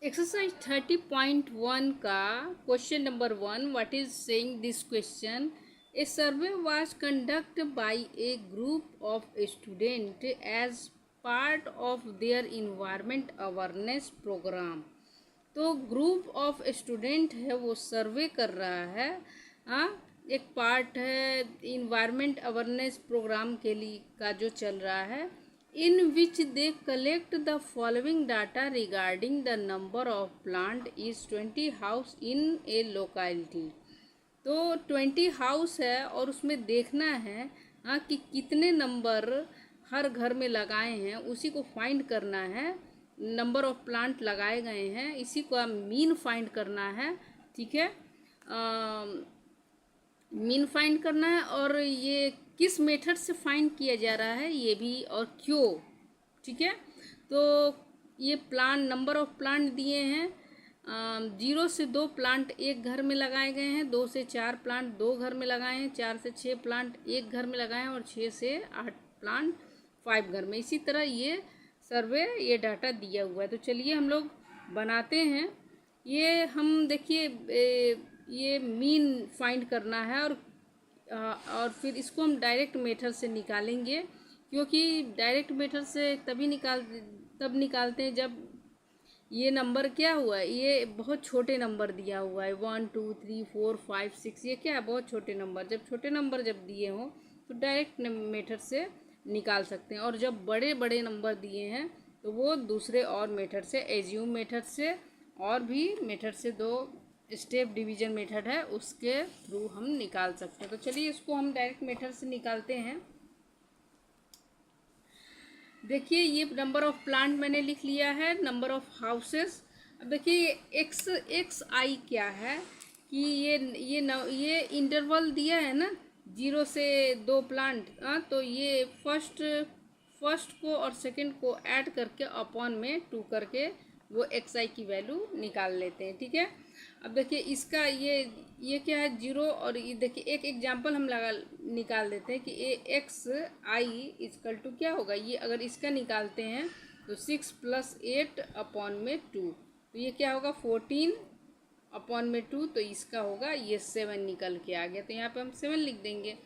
Exercise 30.1 का question number 1, what is saying this question? A survey was conduct by a group of student as part of their environment awareness programme. तो group of student है वो सर्वे कर रहा है। हाँ, एक पार्ट है इन्वायरमेंट अवेयरनेस प्रोग्राम के लिए का जो चल रहा है, in which they collect the following data regarding the number of plant is 20 house in a locality। तो 20 हाउस है और उसमें देखना है हाँ कि कितने नंबर हर घर में लगाए हैं, उसी को फाइंड करना है। नंबर ऑफ प्लांट लगाए गए हैं, इसी को मीन फाइंड करना है। ठीक है, मीन फाइंड करना है और ये किस मेथड से फाइंड किया जा रहा है ये भी, और क्यों। ठीक है, तो ये प्लांट, नंबर ऑफ प्लांट दिए हैं। 0 से 2 प्लांट एक घर में लगाए गए हैं, 2 से 4 प्लांट 2 घर में लगाए हैं, 4 से 6 प्लांट एक घर में लगाए हैं और 6 से 8 प्लांट 5 घर में। इसी तरह ये सर्वे, ये डाटा दिया हुआ है। तो चलिए हम लोग बनाते हैं। ये हम देखिए ये मीन फाइंड करना है और फिर इसको हम डायरेक्ट मेथड से निकालेंगे, क्योंकि डायरेक्ट मेथड से तब निकालते हैं जब ये नंबर क्या हुआ है, ये बहुत छोटे नंबर दिया हुआ है 1 2 3 4 5 6, ये क्या है, बहुत छोटे नंबर। जब छोटे नंबर जब दिए हों तो डायरेक्ट मेथड से निकाल सकते हैं, और जब बड़े बड़े नंबर दिए हैं तो वो दूसरे और मेथड से, एज्यूम मेथड से, और भी मेथड से, 2 स्टेप डिवीजन मेथड है उसके थ्रू हम निकाल सकते हैं। तो चलिए इसको हम डायरेक्ट मेथड से निकालते हैं। देखिए ये नंबर ऑफ प्लांट मैंने लिख लिया है, नंबर ऑफ हाउसेस। अब देखिए एक्स आई क्या है कि ये इंटरवल दिया है ना, 0 से 2 प्लांट। तो ये फर्स्ट को और सेकंड को ऐड करके अपॉन में 2 करके वो एक्स आई की वैल्यू निकाल लेते हैं। ठीक है, अब देखिए इसका ये क्या है 0, और ये देखिए एक एग्जांपल हम निकाल देते हैं कि एक्स आई इजकल टू क्या होगा। ये अगर इसका निकालते हैं तो 6 + 8 अपॉन में 2, तो ये क्या होगा 14 अपॉन में 2, तो इसका होगा ये 7 निकल के आ गया। तो यहाँ पे हम 7 लिख देंगे,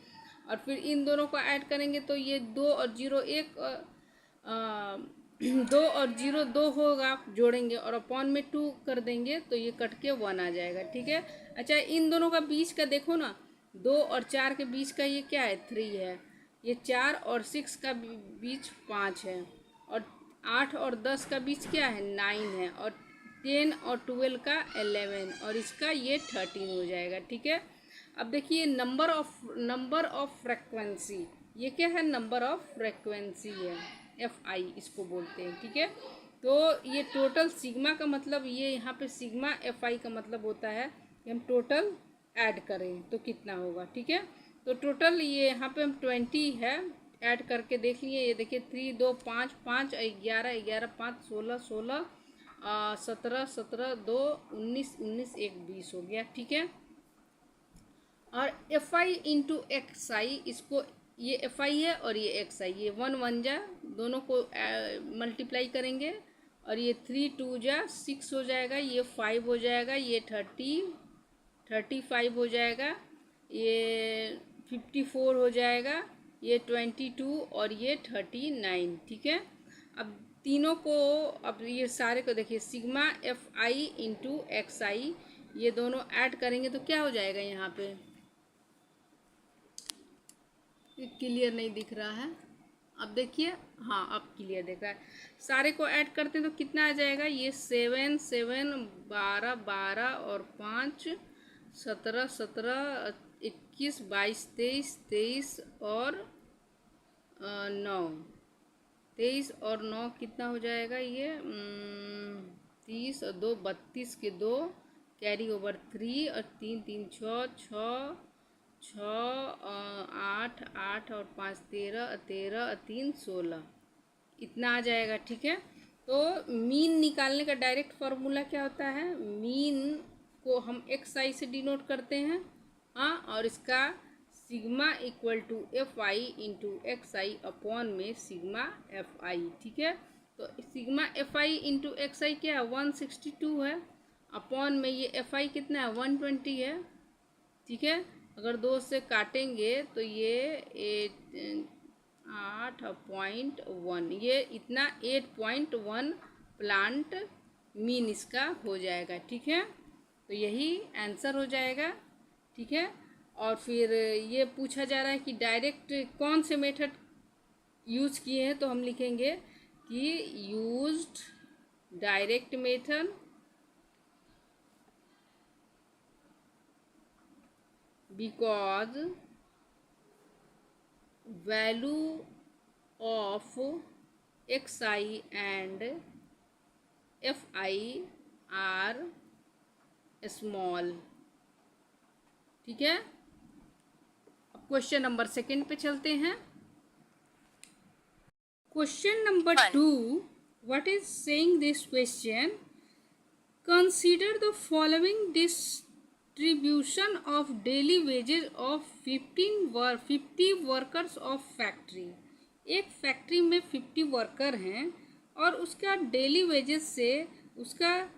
और फिर इन दोनों को ऐड करेंगे तो ये 2 और 0 1, 2 और 0 2 होगा, जोड़ेंगे और अपॉन में 2 कर देंगे तो ये कट के 1 आ जाएगा। ठीक है, अच्छा इन दोनों का बीच का देखो ना, 2 और 4 के बीच का ये क्या है 3 है, ये 4 और 6 का बीच 5 है, और 8 और 10 का बीच क्या है 9 है, और 10 और 12 का 11, और इसका ये 13 हो जाएगा। ठीक है, अब देखिए नंबर ऑफ फ्रेक्वेंसी, ये क्या है नंबर ऑफ फ्रेक्वेंसी है, एफ आई इसको बोलते हैं। ठीक है, तो ये टोटल सिग्मा का मतलब, ये यहाँ पे सिग्मा एफ आई का मतलब होता है कि हम टोटल ऐड करें तो कितना होगा। ठीक है, तो टोटल ये यहाँ पे हम 20 है, ऐड करके देख लिए। ये देखिए 3 2 5 5 11 11 5 16 16 17 17 2 19 19 1 20 हो गया। ठीक है, और एफ आई इंटू एक्स आई, इसको ये एफ आई है और ये एक्स आई, ये 1 1 जा, दोनों को मल्टीप्लाई करेंगे, और ये 3 2 जा 6 हो जाएगा, ये 5 हो जाएगा, ये 35 हो जाएगा, ये 54 हो जाएगा, ये 22 और ये 39। ठीक है, अब तीनों को, अब ये सारे को देखिए sigma F I into X I, ये दोनों ऐड करेंगे तो क्या हो जाएगा, यहाँ पे क्लियर नहीं दिख रहा है, अब देखिए, हाँ अब क्लियर दिख रहा है। सारे को ऐड करते हैं तो कितना आ जाएगा, ये 7 7 12 12 और 5 17 17 21 22 23 23 और 9, 23 और 9 कितना हो जाएगा, ये 30 और 2 32 के 2, कैरी ओवर 3 और 3 3 6 6 6 8 8 और 5 13 13 और 3 16, इतना आ जाएगा। ठीक है, तो मीन निकालने का डायरेक्ट फार्मूला क्या होता है, मीन को हम एक्स आई से डिनोट करते हैं। हाँ, और इसका sigma equal to F I into X I upon में सिग्मा एफ आई। ठीक है, तो sigma F I into X I क्या है 162 है, अपॉन में ये एफ आई कितना है 120 है। ठीक है, अगर 2 से काटेंगे तो ये 8.1, ये इतना 8.1 प्लांट मीन इसका हो जाएगा। ठीक है, तो यही आंसर हो जाएगा। ठीक है, और फिर ये पूछा जा रहा है कि डायरेक्ट कौन से मेथड यूज किए हैं, तो हम लिखेंगे कि used direct method because value of x I and F I R small. ठीक है, अब क्वेश्चन नंबर 2 पे चलते हैं। Question number 2, what is saying this question? Consider the following distribution of daily wages of 50 workers of factory। एक factory में 50 worker हैं और उसका डेली वेजेस से उसका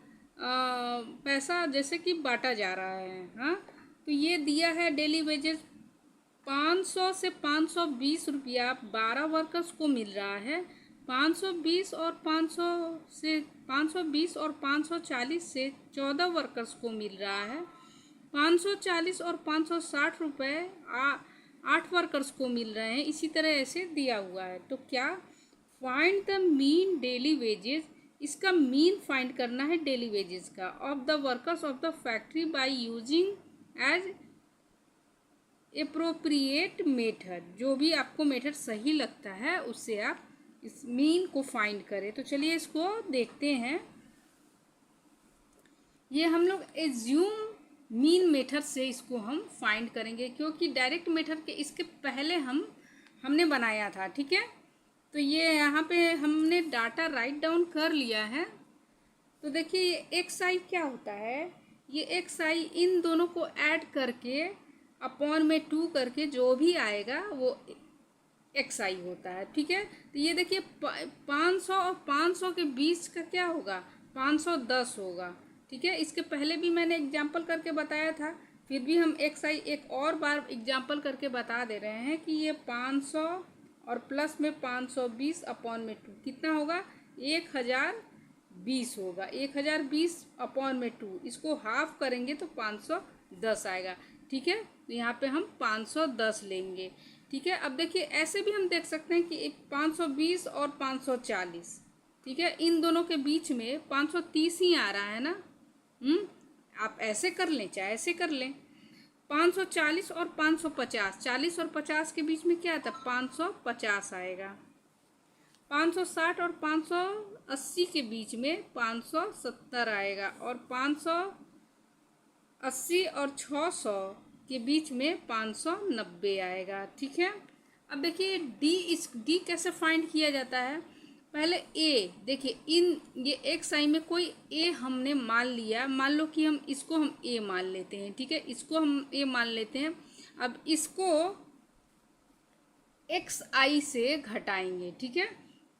पैसा जैसे कि बांटा जा रहा है। हाँ, तो ये दिया है डेली वेजेस 500 से 520 रुपया 12 वर्कर्स को मिल रहा है। 520 और 540 से 14 वर्कर्स को मिल रहा है। 540 और 560 रुपये 8 वर्कर्स को मिल रहे हैं। इसी तरह ऐसे दिया हुआ है। तो क्या find the mean daily wages, इसका मीन फाइंड करना है डेली वेजेस का, of the workers of the factory by using as appropriate method. जो भी आपको मेथड सही लगता है उससे आप इस मीन को फाइंड करें। तो चलिए इसको देखते हैं। ये हम लोग एज्यूम मीन मेथड से इसको हम फाइंड करेंगे, क्योंकि डायरेक्ट मेथड के इसके पहले हमने बनाया था। ठीक है, तो ये यहाँ पे हमने डाटा राइट डाउन कर लिया है। तो देखिए एक्स आई क्या होता है, ये एक्स आई इन दोनों को ऐड करके अपॉन में 2 करके जो भी आएगा वो एक्स आई होता है। ठीक है, तो ये देखिए 500 और 500 के बीच का क्या होगा 510 होगा। ठीक है, इसके पहले भी मैंने एग्जाम्पल करके बताया था, फिर भी हम एक्स आई एक और बार एग्जाम्पल करके बता दे रहे हैं कि ये 500 और प्लस में 520 अपॉन में 2 कितना होगा 1020 होगा। 1020 अपॉन में 2, इसको हाफ करेंगे तो 510 आएगा। ठीक है, तो यहाँ पे हम 510 लेंगे। ठीक है, अब देखिए ऐसे भी हम देख सकते हैं कि 520 और 540, ठीक है, इन दोनों के बीच में 530 ही आ रहा है ना। आप ऐसे कर लें चाहे ऐसे कर लें। 540 और 550, 40 और 50 के बीच में क्या आता है 550 आएगा। 560 और 580 के बीच में 570 आएगा, और 580 और 600 के बीच में 590 आएगा। ठीक है, अब देखिए डी कैसे फाइंड किया जाता है। पहले ए देखिए, ये एक्स आई में कोई ए हमने मान लिया, मान लो कि हम इसको हम ए मान लेते हैं। ठीक है, इसको हम ए मान लेते हैं। अब इसको एक्स आई से घटाएंगे। ठीक है,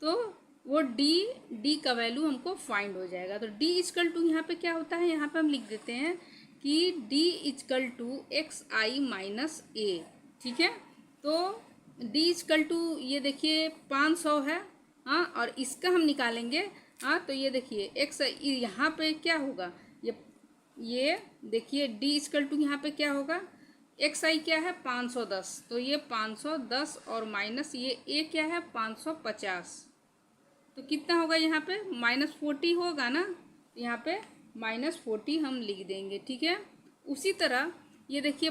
तो वो डी का वैल्यू हमको फाइंड हो जाएगा। तो डी इजकल टू यहाँ पे क्या होता है, यहाँ पे हम लिख देते हैं कि D equal to X I minus A. ठीक है, तो डी इजकल टू ये देखिए 500 है। हाँ, और इसका हम निकालेंगे। हाँ, तो ये देखिए एक्स यहाँ पे क्या होगा, ये देखिए डी इजकल टू यहाँ पे क्या होगा, एक्स आई क्या है 510, तो ये 510 और माइनस ये ए क्या है 550, तो कितना होगा यहाँ पे -40 होगा ना। यहाँ पे -40 हम लिख देंगे। ठीक है, उसी तरह ये देखिए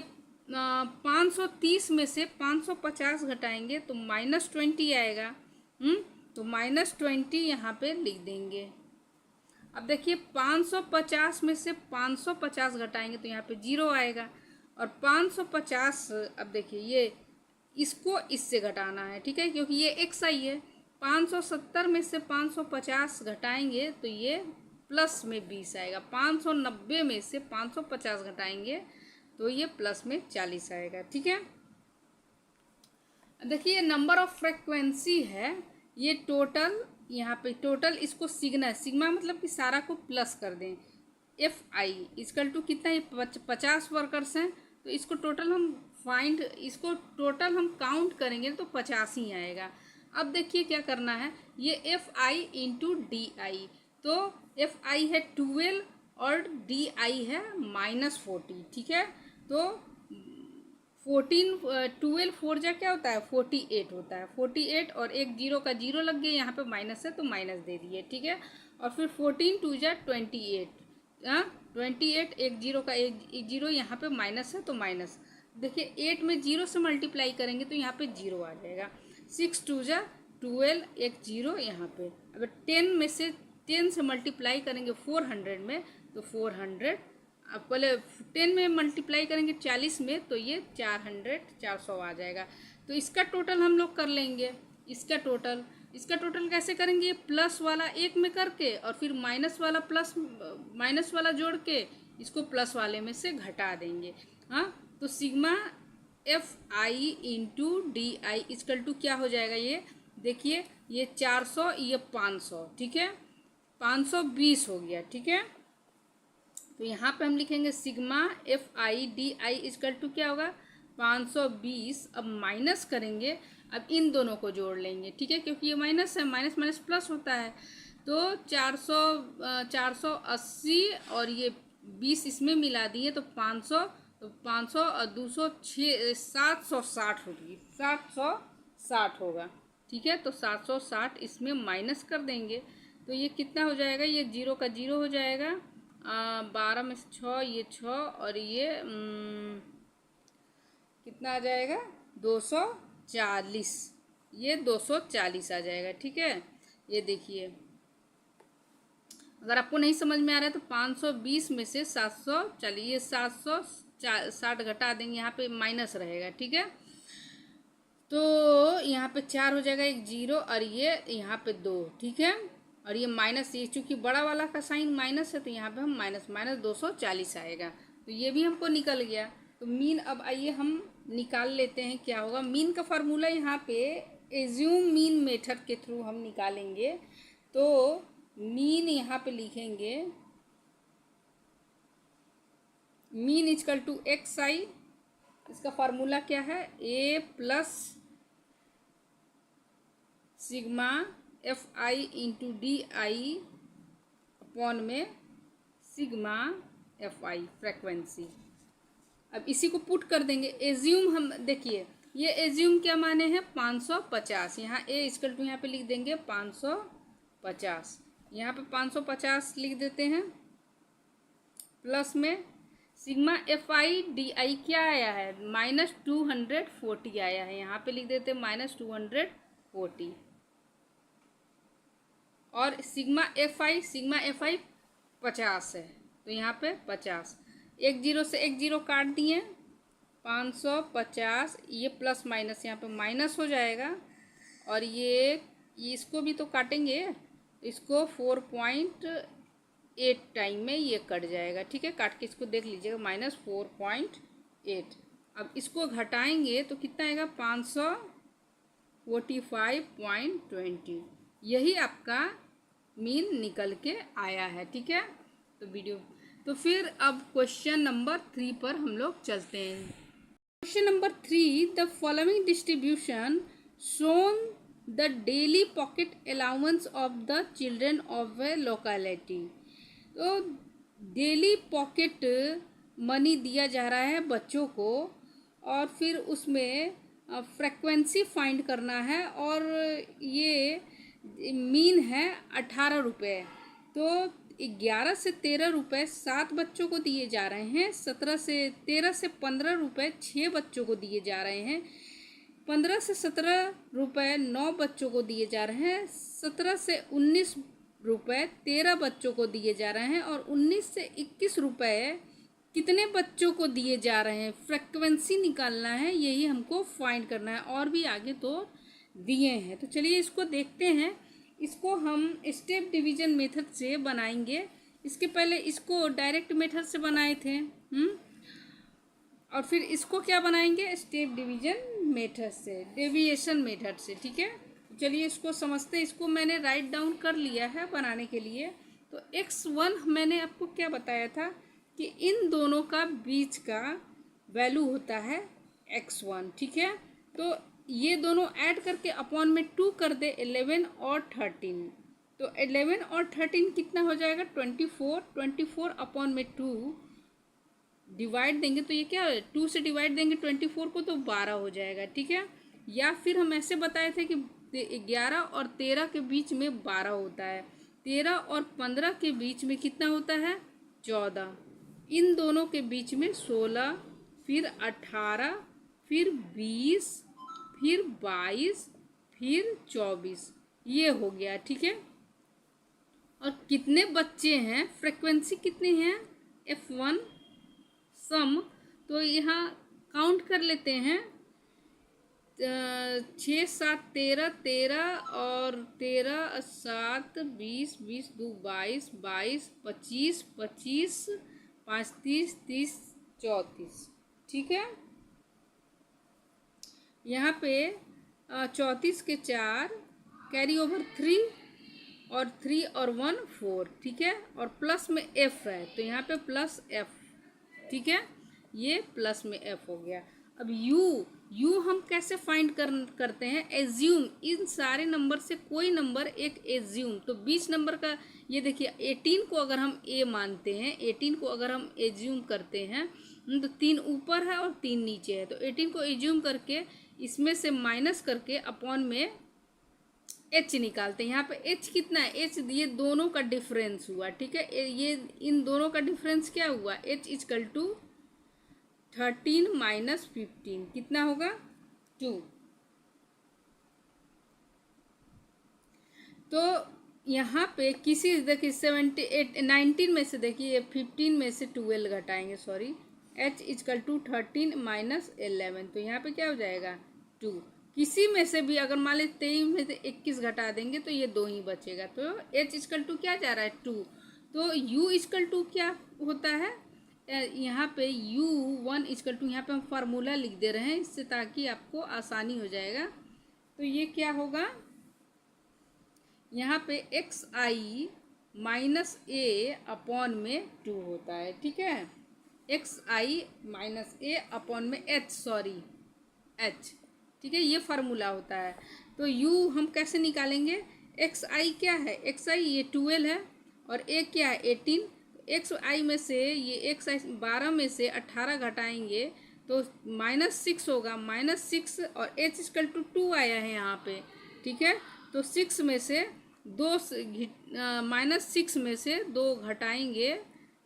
530 में से 550 घटाएंगे तो -20 आएगा। तो -20 यहाँ पे लिख देंगे। अब देखिए 550 में से 550 घटाएंगे तो यहाँ पे 0 आएगा, और 550 अब देखिए ये इसको इससे घटाना है। ठीक है, क्योंकि ये एक्स आई है। 570 में से 550 घटाएंगे तो ये प्लस में 20 आएगा। 590 में से 550 घटाएंगे तो ये प्लस में 40 आएगा। ठीक है, देखिए नंबर ऑफ फ्रीक्वेंसी है, ये टोटल यहाँ पे टोटल इसको सिग्मा, सिग्मा मतलब कि सारा को प्लस कर दें। एफ आई इजकल टू कितना है, 50 वर्कर्स हैं, तो इसको टोटल हम इसको टोटल हम काउंट करेंगे तो 50 ही आएगा। अब देखिए क्या करना है, ये एफ आई इंटू डी आई, तो एफ आई है 12 और डी आई है -40, ठीक है। तो 12 4 जा क्या होता है 48 होता है, 48 और एक जीरो का जीरो लग गया, यहाँ पे माइनस है तो माइनस दे दिए, ठीक है। और फिर 14 2 जा 28, 28, एक जीरो का एक जीरो, यहाँ पे माइनस है तो माइनस, देखिए 8 में जीरो से मल्टीप्लाई करेंगे तो यहाँ पे जीरो आ जाएगा। 6 2 जा 12, एक जीरो यहाँ पे। अब 10 में से 10 से मल्टीप्लाई करेंगे 400 में तो 400, अब पहले 10 में मल्टीप्लाई करेंगे 40 में तो ये 400 आ जाएगा। तो इसका टोटल हम लोग कर लेंगे, इसका टोटल कैसे करेंगे, प्लस वाला एक में करके और फिर माइनस वाला जोड़ के इसको प्लस वाले में से घटा देंगे। हाँ, तो sigma F I into D I equal to क्या हो जाएगा, ये देखिए ये 400, ये 500, ठीक है, 520 हो गया, ठीक है। तो यहाँ पे हम लिखेंगे sigma F I D I equal to क्या होगा 520। अब माइनस करेंगे, अब इन दोनों को जोड़ लेंगे, ठीक है, क्योंकि ये माइनस है, माइनस माइनस प्लस होता है। तो 480 और ये 20 इसमें मिला दिए तो 500, तो 500 और 200 760 होगी, 760 होगा, ठीक है। तो 760 इसमें माइनस कर देंगे तो ये कितना हो जाएगा, ये जीरो का जीरो हो जाएगा, 12 में से 6, ये 6 और ये कितना आ जाएगा 240, ये 240 आ जाएगा, ठीक है। ये देखिए अगर आपको नहीं समझ में आ रहा है तो 520 में से 740, ये 760 घटा देंगे, यहाँ पे माइनस रहेगा, ठीक है। तो यहाँ पे 4 हो जाएगा, एक जीरो और ये यहाँ पे 2, ठीक है। और ये माइनस, ये चूँकि बड़ा वाला का साइन माइनस है तो यहाँ पे हम माइनस 240 आएगा, तो ये भी हमको निकल गया। तो मीन अब आइए हम निकाल लेते हैं क्या होगा। मीन का फार्मूला यहाँ पे एज्यूम मीन मेथड के थ्रू हम निकालेंगे। तो मीन यहाँ पे लिखेंगे mean equal to X I, इसका फार्मूला क्या है, A plus sigma F I into D I upon में सिग्मा एफ आई फ्रेक्वेंसी। अब इसी को पुट कर देंगे, एज्यूम हम देखिए ये एज्यूम क्या माने हैं 550, यहाँ ए इजकल टू यहाँ पे लिख देंगे 550, यहाँ पे 550 लिख देते हैं, प्लस में सिग्मा एफ आई डी आई क्या आया है -240 आया है, यहाँ पे लिख देते हैं -240, और सिग्मा एफ आई 50 है तो यहाँ पे 50, एक जीरो से एक जीरो काट दिए, 550, ये प्लस माइनस यहाँ पे माइनस हो जाएगा, और ये इसको भी तो काटेंगे, इसको 4.8 टाइम में ये कट जाएगा, ठीक है। काट के इसको देख लीजिएगा -4.8। अब इसको घटाएंगे तो कितना आएगा 545.20, यही आपका मीन निकल के आया है, ठीक है। तो फिर अब क्वेश्चन नंबर 3 पर हम लोग चलते हैं। Question number 3, the following distribution shown the daily pocket allowance of the children of A locality. तो डेली पॉकेट मनी दिया जा रहा है बच्चों को, और फिर उसमें फ्रीक्वेंसी फाइंड करना है, और ये मीन है 18 रुपये। तो 11 से 13 रुपये 7 बच्चों को दिए जा रहे हैं, 13 से 15 रुपये 6 बच्चों को दिए जा रहे हैं, 15 से 17 रुपये 9 बच्चों को दिए जा रहे हैं, 17 से 19 रुपये 13 बच्चों को दिए जा रहे हैं, और 19 से 21 रुपये कितने बच्चों को दिए जा रहे हैं, फ्रीक्वेंसी निकालना है, यही हमको फाइंड करना है। और भी आगे तो दिए हैं, तो चलिए इसको देखते हैं। इसको हम स्टेप डिवीजन मेथड से बनाएंगे, इसके पहले इसको डायरेक्ट मेथड से बनाए थे, और फिर इसको क्या बनाएंगे स्टेप डिवीजन मेथड से, डेविएशन मेथड से, ठीक है। तो चलिए इसको समझते हैं। इसको मैंने राइट डाउन कर लिया है बनाने के लिए। तो x1 मैंने आपको क्या बताया था कि इन दोनों का बीच का वैल्यू होता है x1, ठीक है। तो ये दोनों ऐड करके अपॉन में 2 कर दे, 11 और 13। तो 11 और 13 कितना हो जाएगा, 24। 24 अपॉन में 2 डिवाइड देंगे तो ये क्या है, 2 से डिवाइड देंगे 24 को तो 12 हो जाएगा, ठीक है। या फिर हम ऐसे बताए थे कि 11 और 13 के बीच में 12 होता है, 13 और 15 के बीच में कितना होता है, 14। इन दोनों के बीच में 16, फिर 18, फिर 20, फिर 22, फिर 24, ये हो गया, ठीक है। और कितने बच्चे हैं, फ्रिक्वेंसी कितनी है, F1 सम। तो यहाँ काउंट कर लेते हैं, 6 7 13, 13 और 13 7 20, 20 2 22, 22 25, 25 5 30, 30 34, ठीक है। यहाँ पे 34 के 4 कैरी ओवर 3 और 3 और 1 4, ठीक है। और प्लस में F है तो यहाँ पे प्लस F, ठीक है। ये प्लस में F हो गया। अब U हम कैसे फाइंड करते हैं, एज्यूम। इन सारे नंबर से कोई नंबर एक एज्यूम। तो 20 नंबर का ये देखिए, 18 को अगर हम A मानते हैं, 18 को अगर हम एज्यूम करते हैं तो 3 ऊपर है और 3 नीचे है। तो 18 को एज्यूम करके इसमें से माइनस करके अपॉन में H निकालते हैं। यहाँ पे H कितना है, H ये दोनों का डिफरेंस हुआ, ठीक है। ये इन दोनों का डिफरेंस क्या हुआ, H इक्वल टू 13 माइनस 15 कितना होगा, 2। तो यहाँ पे किसी देखिए 19 में से देखिए 15 में से 12 घटाएंगे, sorry, H equal to 13 minus 11, तो यहाँ पे क्या हो जाएगा, 2। किसी में से भी अगर मान लीजिए 23 में से 21 घटा देंगे तो ये 2 ही बचेगा। तो H इक्वल टू क्या जा रहा है, 2। तो U इक्वल टू क्या होता है, यहाँ पे U1 इक्वल टू, यहाँ पे हम फार्मूला लिख दे रहे हैं इससे ताकि आपको आसानी हो जाएगा। तो ये क्या होगा, यहाँ पे XI माइनस A अपॉन में 2 होता है, ठीक है। XI माइनस A अपॉन में H, सॉरी H, ठीक है, ये फार्मूला होता है। तो U हम कैसे निकालेंगे, XI क्या है, XI ये 12 है और A क्या है, 18। XI में से ये XI 12 में से 18 घटाएंगे तो -6 होगा, -6 और H इक्वल टू 2 आया है यहाँ पे, ठीक है। तो 6 में से 2 -6 में से 2 घटाएंगे,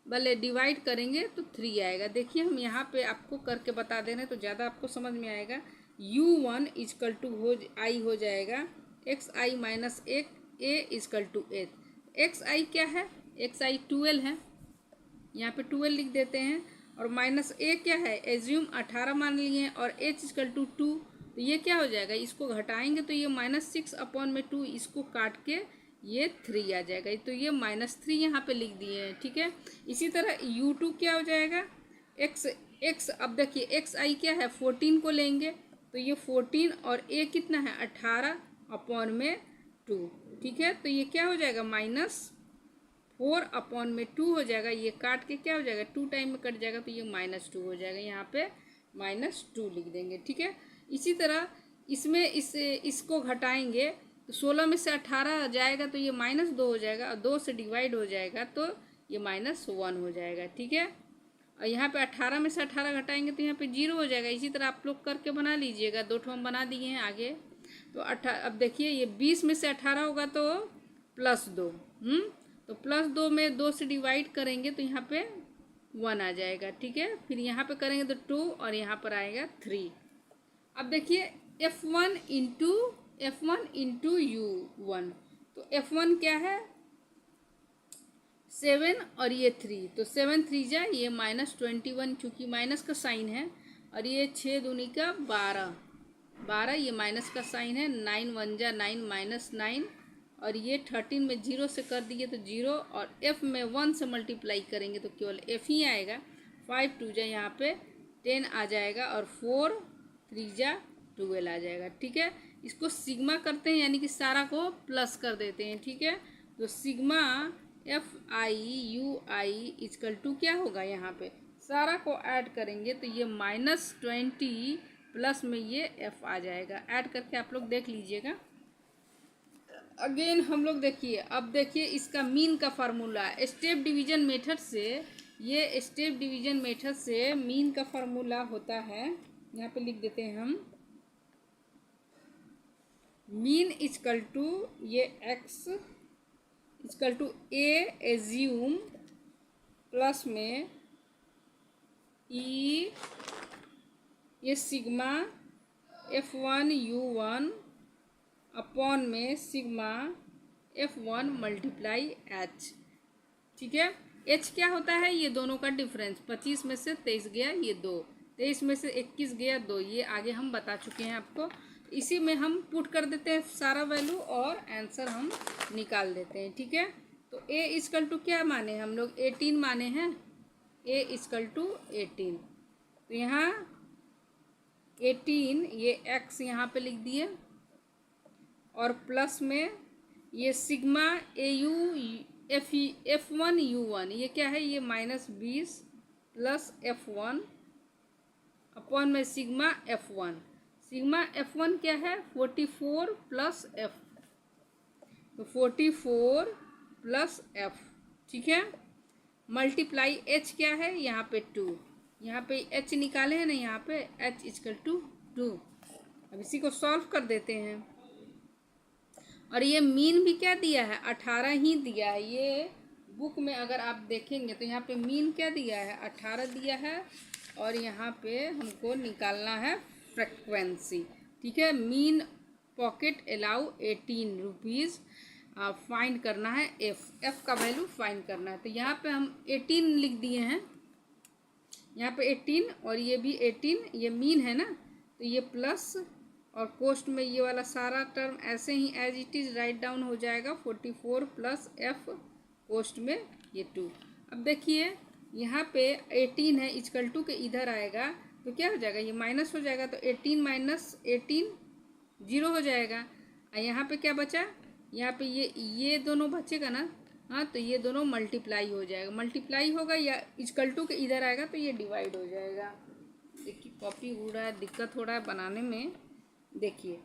भले डिवाइड करेंगे तो 3 आएगा। देखिए हम यहाँ पे आपको करके बता दे रहे हैं तो ज़्यादा आपको समझ में आएगा। U1 इक्वल टू I हो जाएगा XI minus A equal to H। XI क्या है, XI 12 है, यहाँ पे 12 लिख देते हैं। और माइनस A क्या है, एज्यूम 18 मान लिए हैं और H इक्वल टू 2। तो ये क्या हो जाएगा, इसको घटाएंगे तो ये -6 अपॉन में 2, इसको काट के ये 3 आ जाएगा। तो ये -3 यहाँ पे लिख दिए हैं, ठीक है। इसी तरह U2 क्या हो जाएगा, X अब देखिए XI क्या है, 14 को लेंगे तो ये 14 और A कितना है, 18 अपॉन में 2, ठीक है। तो ये क्या हो जाएगा, -4 अपॉन में 2 हो जाएगा। ये काट के क्या हो जाएगा, 2 टाइम में कट जाएगा तो ये -2 हो जाएगा। यहाँ पे -2 लिख देंगे, ठीक है। इसी तरह इसमें इसको घटाएंगे तो 16 में से 18 जाएगा तो ये -2 हो जाएगा और 2 से डिवाइड हो जाएगा तो ये -1 हो जाएगा, ठीक है। और यहाँ पे 18 में से 18 घटाएंगे तो यहाँ पे 0 हो जाएगा। इसी तरह आप लोग करके बना लीजिएगा, 2 ठो हम बना दिए हैं आगे। तो अब देखिए ये 20 में से 18 होगा तो +2, तो +2 में 2 से डिवाइड करेंगे तो यहाँ पे 1 आ जाएगा, ठीक है। फिर यहाँ पे करेंगे तो 2 और यहाँ पर आएगा 3। अब देखिए F1 इंटू U1, तो F1 क्या है, 7 और ये 3, तो 7 3 जा ये -21, चूँकि माइनस का साइन है। और ये 6 दूनी का 12, ये माइनस का साइन है। 9 1 जा 9 -9, और ये 13 में 0 से कर दिए तो 0, और F में 1 से मल्टीप्लाई करेंगे तो केवल F ही आएगा। 5 2 जा यहाँ पे 10 आ जाएगा और 4 3 जा 12 आ जाएगा, ठीक है। इसको सिग्मा करते हैं, यानी कि सारा को प्लस कर देते हैं, ठीक है। तो सिग्मा FIUI इक्वल टू क्या होगा, यहाँ पे सारा को ऐड करेंगे तो ये -20 प्लस में ये F आ जाएगा। ऐड करके आप लोग देख लीजिएगा। अगेन हम लोग देखिए, अब देखिए इसका मीन का फार्मूला स्टेप डिवीजन मेथड से, ये स्टेप डिवीजन मेथड से मीन का फार्मूला होता है, यहाँ पे लिख देते हैं हम, मीन इक्वल टू ये x equal to A assume plus में ई ये सिग्मा F1U1 अपॉन में सिग्मा F1 मल्टीप्लाई H, ठीक है। H क्या होता है, ये दोनों का डिफरेंस, 25 में से 23 गया ये 2, 23 में से 21 गया 2, ये आगे हम बता चुके हैं आपको। इसी में हम पुट कर देते हैं सारा वैल्यू और आंसर हम निकाल देते हैं, ठीक है। तो A इक्वल टू क्या माने हम लोग, 18 माने हैं, A इक्वल टू 18। तो यहाँ 18 ये x यहाँ पे लिख दिए और प्लस में ये सिग्मा F1U1 ये क्या है, ये -20 प्लस F1 अपॉन में सिग्मा F1 क्या है 44 प्लस F, तो 44 प्लस F, ठीक है। मल्टीप्लाई H क्या है, यहाँ पे 2, यहाँ पे H निकाले हैं ना, यहाँ पे H इक्वल टू 2। अब इसी को सॉल्व कर देते हैं और ये मीन भी क्या दिया है, 18 ही दिया है। ये बुक में अगर आप देखेंगे तो यहाँ पे मीन क्या दिया है, 18 दिया है और यहाँ पे हमको निकालना है फ्रिक्वेंसी, ठीक है। Mean pocket allow 18 rupees find करना है, F का वैल्यू फाइंड करना है। तो यहाँ पे हम 18 लिख दिए हैं, यहाँ पे 18 और ये भी 18, ये मीन है ना, तो ये प्लस और कोस्ट में ये वाला सारा टर्म ऐसे ही as it is write down हो जाएगा, 44 प्लस F कोस्ट में ये 2। अब देखिए यहाँ पे 18 है इक्वल टू के इधर आएगा तो क्या हो जाएगा, ये माइनस हो जाएगा, तो 18 माइनस 18 0 हो जाएगा। और यहाँ पे क्या बचा, यहाँ पे ये दोनों बचेगा ना, हाँ, तो ये दोनों मल्टीप्लाई हो जाएगा, मल्टीप्लाई होगा या इक्वल टू के इधर आएगा तो ये डिवाइड हो जाएगा। देखिए कॉपी उड़ रहा है, दिक्कत हो रहा है बनाने में। देखिए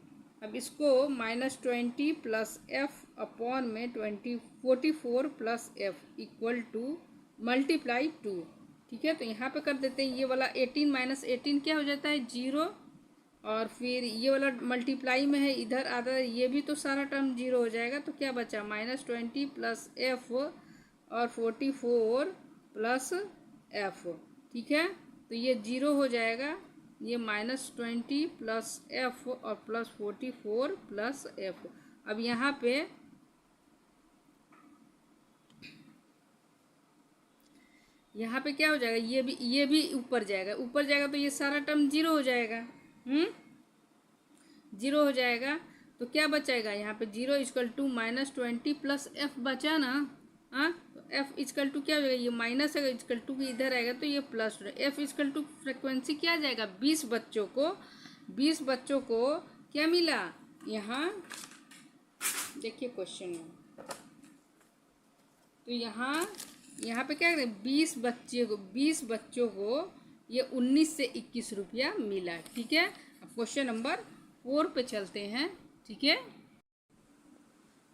अब इसको -20 प्लस F अपॉन में 44 plus F equal to multiply 2, ठीक है। तो यहाँ पे कर देते हैं, ये वाला 18 माइनस 18 क्या हो जाता है 0, और फिर ये वाला मल्टीप्लाई में है इधर आधा, ये भी तो सारा टर्म 0 हो जाएगा। तो क्या बचा -20 प्लस F और 44 प्लस F, ठीक है। तो ये 0 हो जाएगा, ये -20 प्लस F और प्लस 44 प्लस F। अब यहाँ पे क्या हो जाएगा, ये भी ऊपर जाएगा तो ये सारा टर्म 0 हो जाएगा, 0 हो जाएगा। तो क्या बचाएगा यहाँ पे 0 इक्वल टू -20 प्लस F बचा ना, हाँ, तो F इक्वल टू क्या हो जाएगा, ये माइनस है इक्वल टू के इधर आएगा तो ये plus, F equal to frequency क्या आ जाएगा 20 बच्चों को क्या मिला, यहाँ देखिए क्वेश्चन में, तो यहाँ पे क्या करें 20 बच्चों को ये 19 से 21 रुपया मिला, ठीक है। अब क्वेश्चन नंबर 4 पे चलते हैं, ठीक है।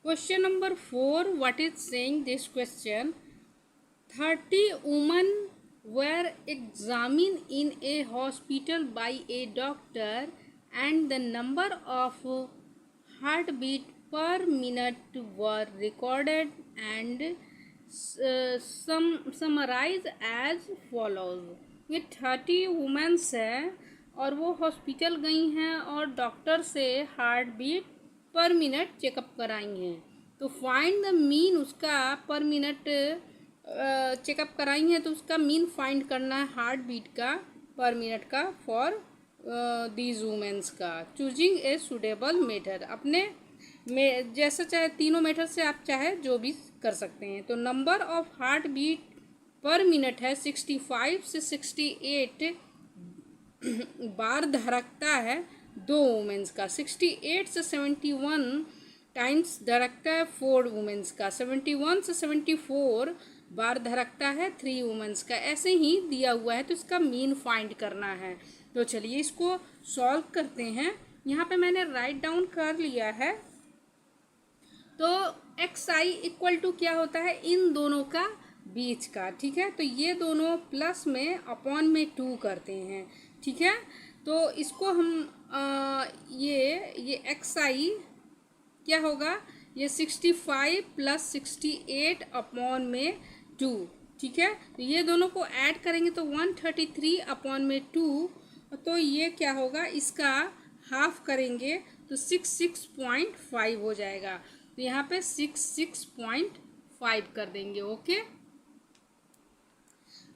Question number 4, what is saying this question, 30 women were examined in a hospital by a doctor and the number of heartbeat per minute were recorded and summarized as follows। ये 30 women's है और वो hospital गई हैं और doctor से heart beat per minute checkup कराई हैं। तो फाइंड द मीन, उसका पर मिनट चेकअप कराई हैं तो उसका मीन फाइंड करना है हार्ट बीट का पर मिनट का फॉर दीज वुमेन्स का। चूजिंग ए सुटेबल मेथड, अपने में जैसे चाहे तीनों मेथड से आप चाहे जो भी कर सकते हैं। तो number of heart beat per minute है 65 से 68 बार धड़कता है दो वुमेंस का। 68 से 71 टाइम्स धड़कता है 4 वुमेंस का। 71 से 74 बार धड़कता है 3 वुमेंस का। ऐसे ही दिया हुआ है तो इसका मीन फाइंड करना है। तो चलिए इसको सॉल्व करते हैं। यहाँ पे मैंने राइट डाउन कर लिया है। तो एक्स आई इक्वल टू क्या होता है, इन दोनों का बीच का, ठीक है। तो ये दोनों प्लस में अपॉन में 2 करते हैं, ठीक है। तो इसको हम ये एक्स आई क्या होगा, ये 65 प्लस 68 अपॉन में 2, ठीक है। तो ये दोनों को ऐड करेंगे तो 133 अपॉन में 2, तो ये क्या होगा, इसका हाफ करेंगे तो 66.5 हो जाएगा। तो यहाँ पे 66.5 कर देंगे, ओके।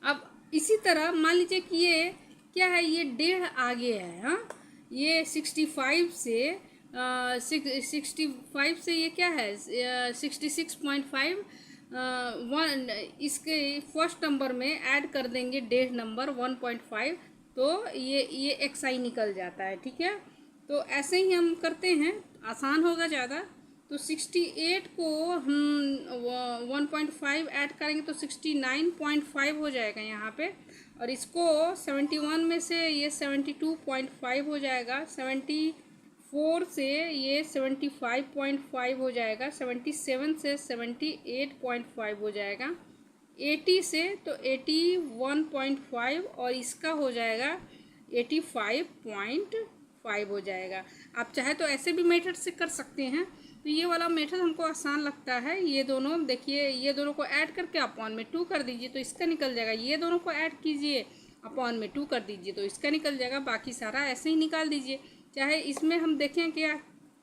अब इसी तरह मान लीजिए कि ये क्या है, ये 1.5 आगे है, हाँ। ये 65 से 65 से ये क्या है 66.5 वन, इसके फर्स्ट नंबर में ऐड कर देंगे 1.5 नंबर 1.5, तो ये एक्स आई निकल जाता है, ठीक है। तो ऐसे ही हम करते हैं, आसान होगा ज़्यादा। तो 68 को हम 1.5 ऐड करेंगे तो 69.5 हो जाएगा यहाँ पे। और इसको 71 में से ये 72.5 हो जाएगा। 74 से ये 75.5 हो जाएगा। 77 से 78.5 हो जाएगा। 80 से तो 81.5 और इसका हो जाएगा 85.5 हो जाएगा। आप चाहे तो ऐसे भी मेथड से कर सकते हैं। तो ये वाला मेथड हमको आसान लगता है। ये दोनों देखिए, ये दोनों को ऐड करके अपॉन में 2 कर दीजिए तो इसका निकल जाएगा। ये दोनों को ऐड कीजिए, अपॉन में 2 कर दीजिए तो इसका निकल जाएगा। बाकी सारा ऐसे ही निकाल दीजिए। चाहे इसमें हम देखें क्या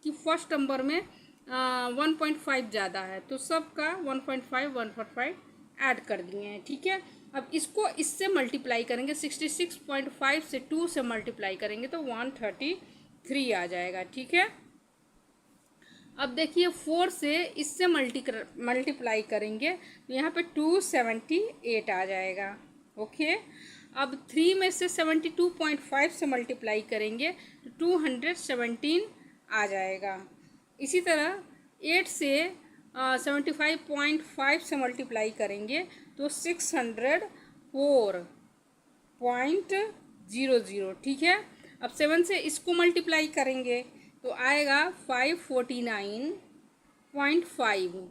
कि फर्स्ट नंबर में 1.5 ज़्यादा है तो सबका 1.5 ऐड कर दिए हैं, ठीक है। अब इसको इससे मल्टीप्लाई करेंगे, 66.5 से 2 से मल्टीप्लाई करेंगे तो 133 आ जाएगा, ठीक है। अब देखिए 4 से इससे मल्टीप्लाई करेंगे तो यहाँ पे 278 आ जाएगा, ओके। अब 3 में से 72.5 से मल्टीप्लाई करेंगे तो 217 आ जाएगा। इसी तरह 8 से 75.5 से मल्टीप्लाई करेंगे तो 604.00, ठीक है। अब 7 से इसको मल्टीप्लाई करेंगे तो आएगा 549.5।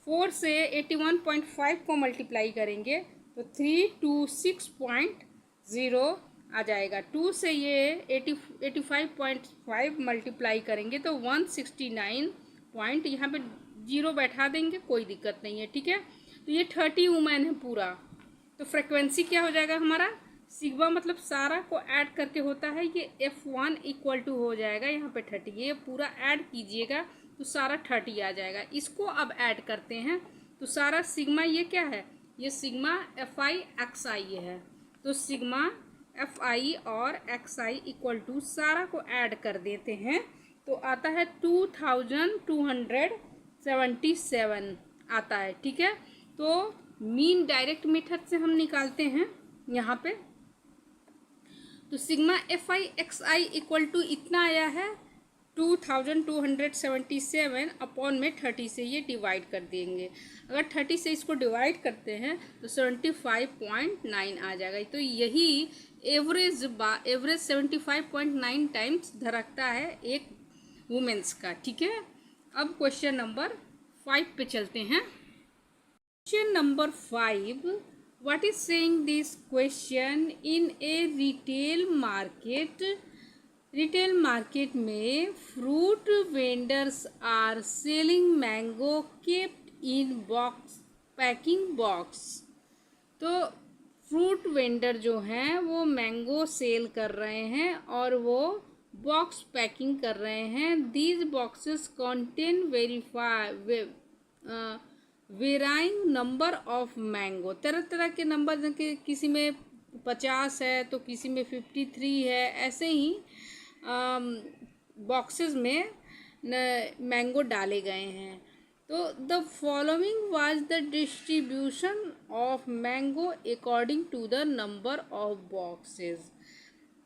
4 से 81.5 को मल्टीप्लाई करेंगे तो 326.0 आ जाएगा। 2 से ये 85.5 मल्टीप्लाई करेंगे तो 169 पॉइंट, यहाँ पे 0 बैठा देंगे, कोई दिक्कत नहीं है, ठीक है। तो ये 30 वुमेन है पूरा। तो फ्रिक्वेंसी क्या हो जाएगा हमारा, सिग्मा मतलब सारा को ऐड करके होता है, ये F1 इक्वल टू हो जाएगा यहाँ पे 30। ये पूरा ऐड कीजिएगा तो सारा 30 आ जाएगा। इसको अब ऐड करते हैं तो सारा सिग्मा ये क्या है, ये सिग्मा FI XI है। तो सिग्मा FI और XI इक्वल टू सारा को ऐड कर देते हैं तो आता है 2277 आता है, ठीक है। तो मीन डायरेक्ट मेथड से हम निकालते हैं यहाँ पे। तो sigma FI XI equal to इतना आया है 2277 अपॉन में 30 से ये डिवाइड कर देंगे। अगर 30 से इसको डिवाइड करते हैं तो 75.9 आ जाएगा। तो यही एवरेज 75.9 टाइम्स धड़कता है एक वुमेन्स का, ठीक है। अब क्वेश्चन नंबर 5 पे चलते हैं। Question number 5, what is saying this question, in a retail market में fruit vendors are selling mango kept in packing box। तो फ्रूट वेंडर जो हैं वो मैंगो सेल कर रहे हैं और वो बॉक्स पैकिंग कर रहे हैं। These boxes contain varying number of mango, तरह तरह के नंबर, किसी में 50 है तो किसी में 53 है। ऐसे ही बॉक्सेस में मैंगो डाले गए हैं। तो the following was the distribution of mango according to the number of boxes.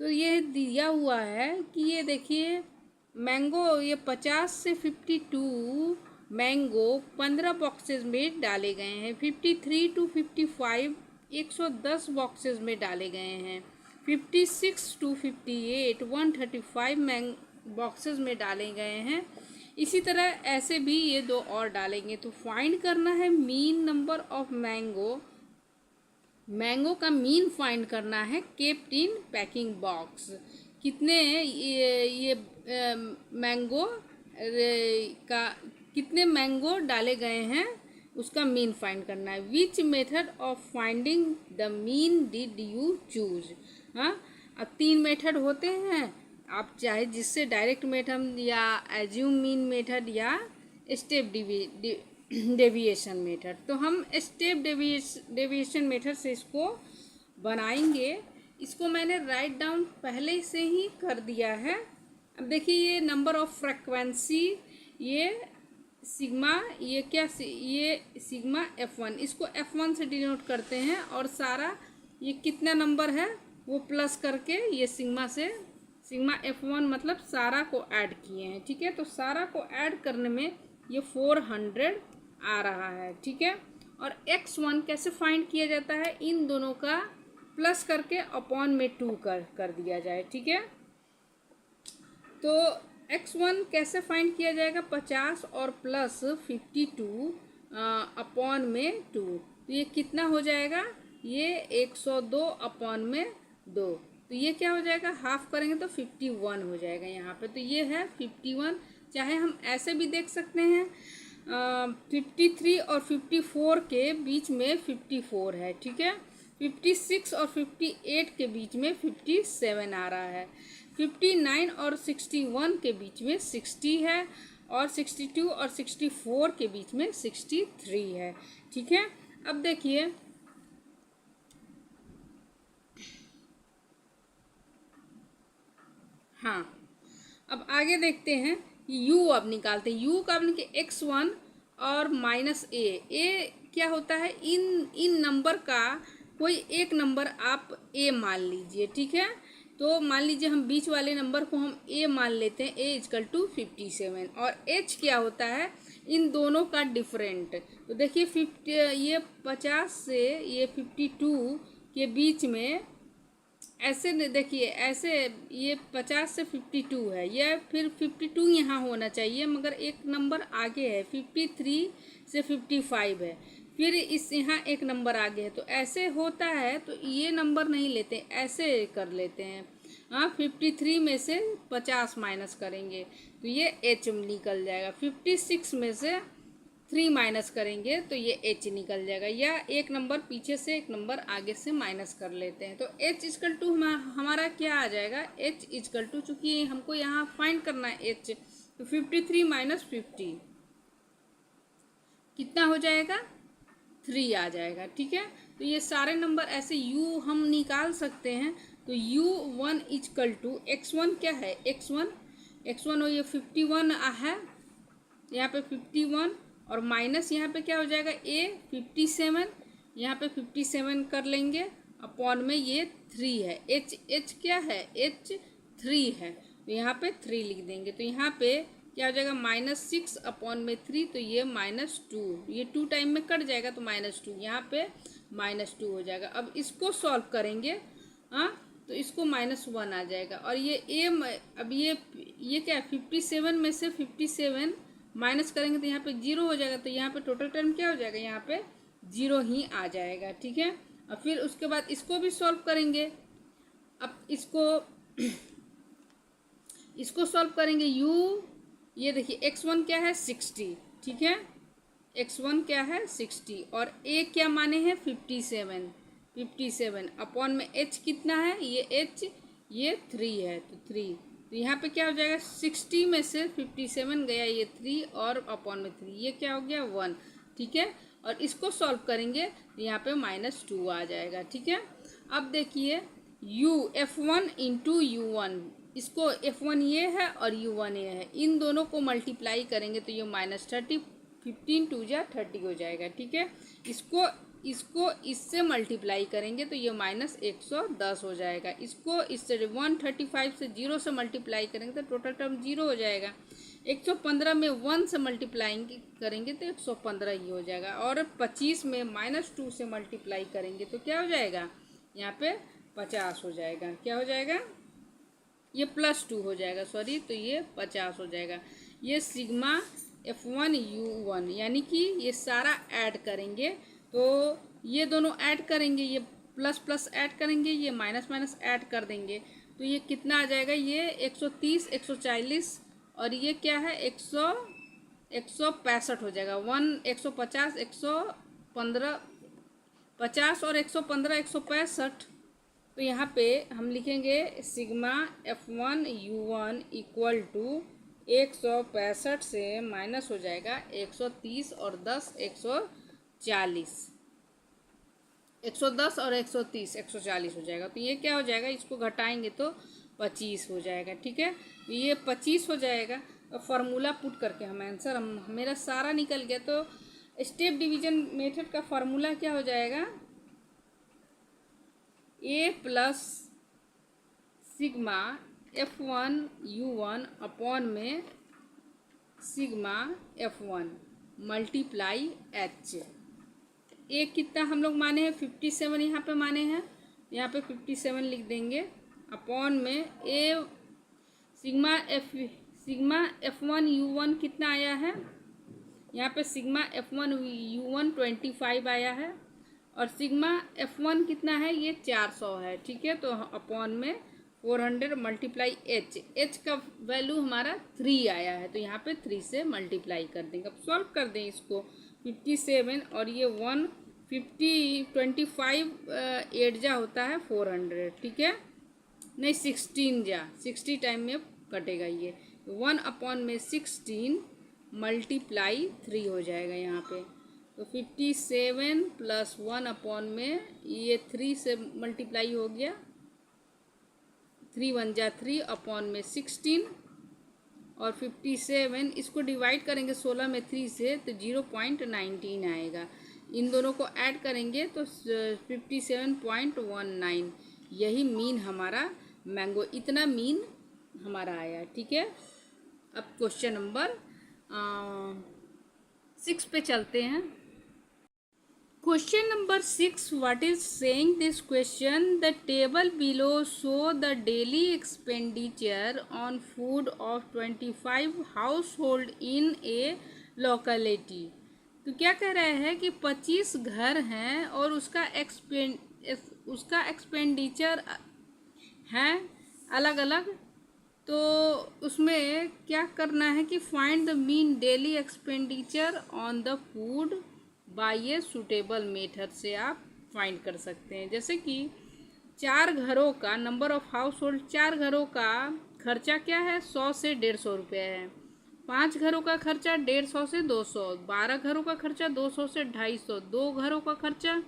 तो ये दिया हुआ है कि ये देखिए मैंगो, ये 50 से 52 मैंगो 15 बॉक्सेस में डाले गए हैं। 53 टू 55 110 बॉक्सेस में डाले गए हैं। 56 टू 58 135 बॉक्सेस में डाले गए हैं। इसी तरह ऐसे भी ये दो और डालेंगे। तो फाइंड करना है मीन नंबर ऑफ मैंगो का मीन फाइंड करना है केप्ट इन पैकिंग बॉक्स। कितने ये मैंगो का कितने मैंगो डाले गए हैं उसका मीन फाइंड करना है। Which method of finding the mean did you choose. हाँ, अब 3 मेथड होते हैं, आप चाहे जिससे डायरेक्ट मेथड या एज्यूम मीन मेथड या स्टेप डेविएशन मेथड। तो हम स्टेप डेविएशन मेथड से इसको बनाएंगे। इसको मैंने राइट डाउन पहले से ही कर दिया है। अब देखिए ये नंबर ऑफ फ्रीक्वेंसी, ये सिग्मा, ये सिग्मा F1, इसको F1 से डिनोट करते हैं और सारा ये कितना नंबर है वो प्लस करके ये सिग्मा F1 मतलब सारा को ऐड किए हैं। ठीक है, तो सारा को ऐड करने में ये 400 आ रहा है। ठीक है, और x1 कैसे फाइंड किया जाता है, इन दोनों का प्लस करके अपॉन में 2 कर दिया जाए। ठीक है, तो x1 कैसे फाइंड किया जाएगा, 50 और प्लस 52 अपॉन में 2, तो ये कितना हो जाएगा, ये 102 अपॉन में 2, तो ये क्या हो जाएगा, हाफ करेंगे तो 51 हो जाएगा यहाँ पे। तो ये है 51। चाहे हम ऐसे भी देख सकते हैं, 53 और 54 के बीच में 54 है। ठीक है, 56 और 58 के बीच में 57 आ रहा है। 59 और 61 के बीच में 60 है, और 62 और 64 के बीच में 63 है। ठीक है, अब देखिए हाँ, अब आगे देखते हैं u अब निकालते हैं। u का अब निकाल x1 और माइनस ए क्या होता है, इन नंबर का कोई एक नंबर आप a मान लीजिए। ठीक है, तो मान लीजिए हम बीच वाले नंबर को हम a मान लेते हैं, a इजकल टू 57, और h क्या होता है, इन दोनों का डिफरेंट। तो देखिए ये 50 से ये 52 के बीच में ऐसे देखिए, ऐसे ये 50 से 52 है, ये फिर 52 यहाँ होना चाहिए, मगर एक नंबर आगे है, 53 से 55 है, फिर इस यहाँ एक नंबर आगे है, तो ऐसे होता है। तो ये नंबर नहीं लेते, ऐसे कर लेते हैं। हाँ, 53 में से 50 माइनस करेंगे तो ये h निकल जाएगा। 56 में से 3 माइनस करेंगे तो ये h निकल जाएगा, या एक नंबर पीछे से एक नंबर आगे से माइनस कर लेते हैं। तो h इजकल टू हमारा क्या आ जाएगा, h इजकल टू, चूँकि हमको यहाँ फाइंड करना है h, तो 53 माइनस 50 कितना हो जाएगा, 3 आ जाएगा। ठीक है, तो ये सारे नंबर ऐसे u हम निकाल सकते हैं। तो u1 इजकल टू x1 क्या है, x1 और ये 51 है, यहाँ पे 51 और माइनस यहाँ पे क्या हो जाएगा, a 57, यहाँ पे 57 कर लेंगे, अपॉन में ये 3 है, h क्या है, h 3 है, तो यहाँ पे 3 लिख देंगे। तो यहाँ पे क्या हो जाएगा, -6 अपॉन में 3, तो ये -2, ये 2 टाइम में कट जाएगा, तो -2 यहाँ पे -2 हो जाएगा। अब इसको सॉल्व करेंगे, हाँ, तो इसको -1 आ जाएगा, और ये a, अब ये क्या है, 57 में से 57 माइनस करेंगे तो यहाँ पे 0 हो जाएगा, तो यहाँ पे टोटल टर्म क्या हो जाएगा, यहाँ पे 0 ही आ जाएगा। ठीक है, और फिर उसके बाद इसको भी सॉल्व करेंगे। अब इसको सॉल्व करेंगे, ये देखिए x1 क्या है, 60। ठीक है, x1 क्या है, 60, और a क्या माने हैं, 57 अपॉन में h कितना है, ये h ये 3 है, तो 3, तो यहाँ पे क्या हो जाएगा, 60 में से 57 गया, ये 3 और अपॉन में 3, ये क्या हो गया, 1। ठीक है, और इसको सॉल्व करेंगे तो यहाँ पे -2 आ जाएगा। ठीक है, अब देखिए f1 इंटू u1, इसको f1 ये है और u1 ये है, इन दोनों को मल्टीप्लाई करेंगे तो ये -30, 15 2 जा 30 हो जाएगा। ठीक है, इसको इससे मल्टीप्लाई करेंगे तो ये -110 हो जाएगा। इसको इससे 135 से 0 से मल्टीप्लाई करेंगे तो टोटल टर्म 0 हो जाएगा। 115 में 1 से मल्टीप्लाई करेंगे तो 115 ही हो जाएगा। और 25 में -2 से मल्टीप्लाई करेंगे तो क्या हो जाएगा, यहाँ पे 50 हो जाएगा। क्या हो जाएगा, ये +2 हो जाएगा, सॉरी, तो ये 50 हो जाएगा। ये सिग्मा F1 U1 यानी कि ये सारा ऐड करेंगे तो ये दोनों ऐड करेंगे, ये प्लस प्लस ऐड करेंगे, ये माइनस माइनस ऐड कर देंगे तो ये कितना आ जाएगा, ये 130 140 और ये क्या है 165 हो जाएगा। 150 115 50 और 115 165। तो यहाँ पे हम लिखेंगे sigma F1 U1 equal to 165 से माइनस हो जाएगा 130 और 10 140, 110 और 130 140 हो जाएगा। तो ये क्या हो जाएगा, इसको घटाएंगे तो 25 हो जाएगा। ठीक है, तो ये 25 हो जाएगा। और फार्मूला पुट करके हम आंसर मेरा सारा निकल गया। तो स्टेप डिवीजन मेथड का फार्मूला क्या हो जाएगा, A plus sigma F1 U1 upon में सिग्मा F1 मल्टीप्लाई H। ए कितना हम लोग माने हैं 57, यहाँ पे माने हैं, यहाँ पे 57 लिख देंगे अपॉन में ए सिग्मा F1 U1 कितना आया है, यहाँ पे सिग्मा F1 U1 25 आया है और सिग्मा F1 कितना है, ये 400 है। ठीक है, तो अपॉन में 400 मल्टीप्लाई H का वैल्यू हमारा 3 आया है तो यहाँ पे 3 से मल्टीप्लाई कर देंगे। अब सॉल्व कर दें इसको, 57 और ये 25 8 जा होता है 400। ठीक है, नहीं 16 जा, 60 टाइम में कटेगा ये, 1 अपॉन में 16 मल्टीप्लाई 3 हो जाएगा यहाँ पे। तो 57 प्लस 1 अपॉन में ये 3 से मल्टीप्लाई हो गया, 3 1 जा 3 अपॉन में 16 और 57 इसको डिवाइड करेंगे 16 में 3 से तो 0.19 आएगा। इन दोनों को ऐड करेंगे तो 57.19, यही मीन हमारा मैंगो, इतना मीन हमारा आया। ठीक है, अब क्वेश्चन नंबर 6 पे चलते हैं। Question number 6, what is saying this question? The table below show the daily expenditure on food of 25 household in a locality। तो क्या कह रहा है कि 25 घर हैं और उसका एक्सपेंडिचर है अलग अलग। तो उसमें क्या करना है कि find the mean daily expenditure on the food by a suitable method से आप फाइंड कर सकते हैं। जैसे कि 4 घरों का नंबर ऑफ हाउस होल्ड, 4 घरों का खर्चा क्या है 100 से 150 रुपये है, 5 घरों का खर्चा 150 से 200, 12 घरों का खर्चा 200 से 250, 2 घरों का खर्चा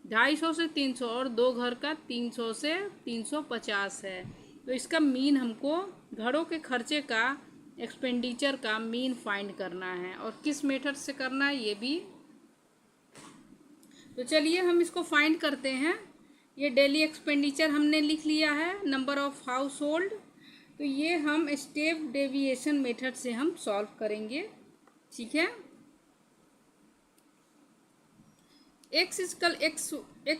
250 से 300 और 2 घर का 300 से 350 है। तो इसका मीन हमको घरों के खर्चे का एक्सपेंडिचर का मीन फाइंड करना है और किस मेथड से करना है ये भी। तो चलिए हम इसको फाइंड करते हैं। ये डेली एक्सपेंडिचर हमने लिख लिया है, नंबर ऑफ हाउस होल्ड। तो ये हम स्टेप डेविएशन मेथड से हम सॉल्व करेंगे। ठीक है, एक्स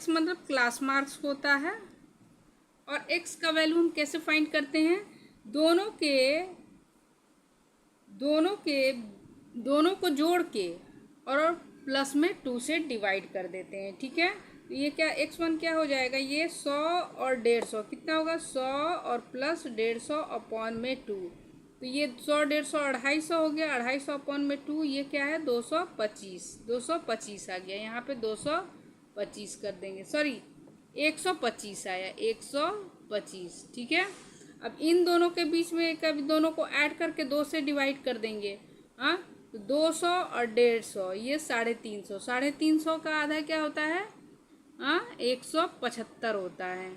मतलब क्लास मार्क्स होता है और एक्स का वैल्यू हम कैसे फाइंड करते हैं, दोनों को जोड़ के और प्लस में 2 से डिवाइड कर देते हैं। ठीक है, तो ये क्या x1 क्या हो जाएगा, ये 100 और 150 कितना होगा 100 और प्लस 150 अपॉन में 2। तो ये 100 150 250 हो गया, 250 अपॉन में 2 ये क्या है 225 आ गया। यहाँ पे 225 कर देंगे, सॉरी 125 आया, 125। ठीक है, अब इन दोनों के बीच में कभी दोनों को ऐड करके 2 से डिवाइड कर देंगे। हाँ, तो 200 और 150 ये 350, 350 का आधा क्या होता है 175 होता है।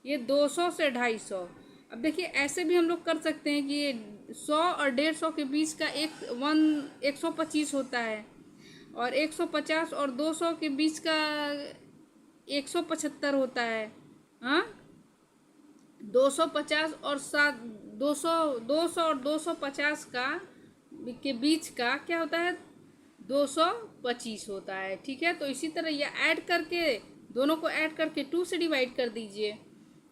ये 200 से 250। अब देखिए ऐसे भी हम लोग कर सकते हैं कि ये 100 और 150 के बीच का 125 होता है और 150 और 200 के बीच का 175 होता है। हाँ, 250 और 200 200 और 250 का के बीच का क्या होता है, 225 होता है। ठीक है, तो इसी तरह ये ऐड करके, दोनों को ऐड करके 2 से डिवाइड कर दीजिए,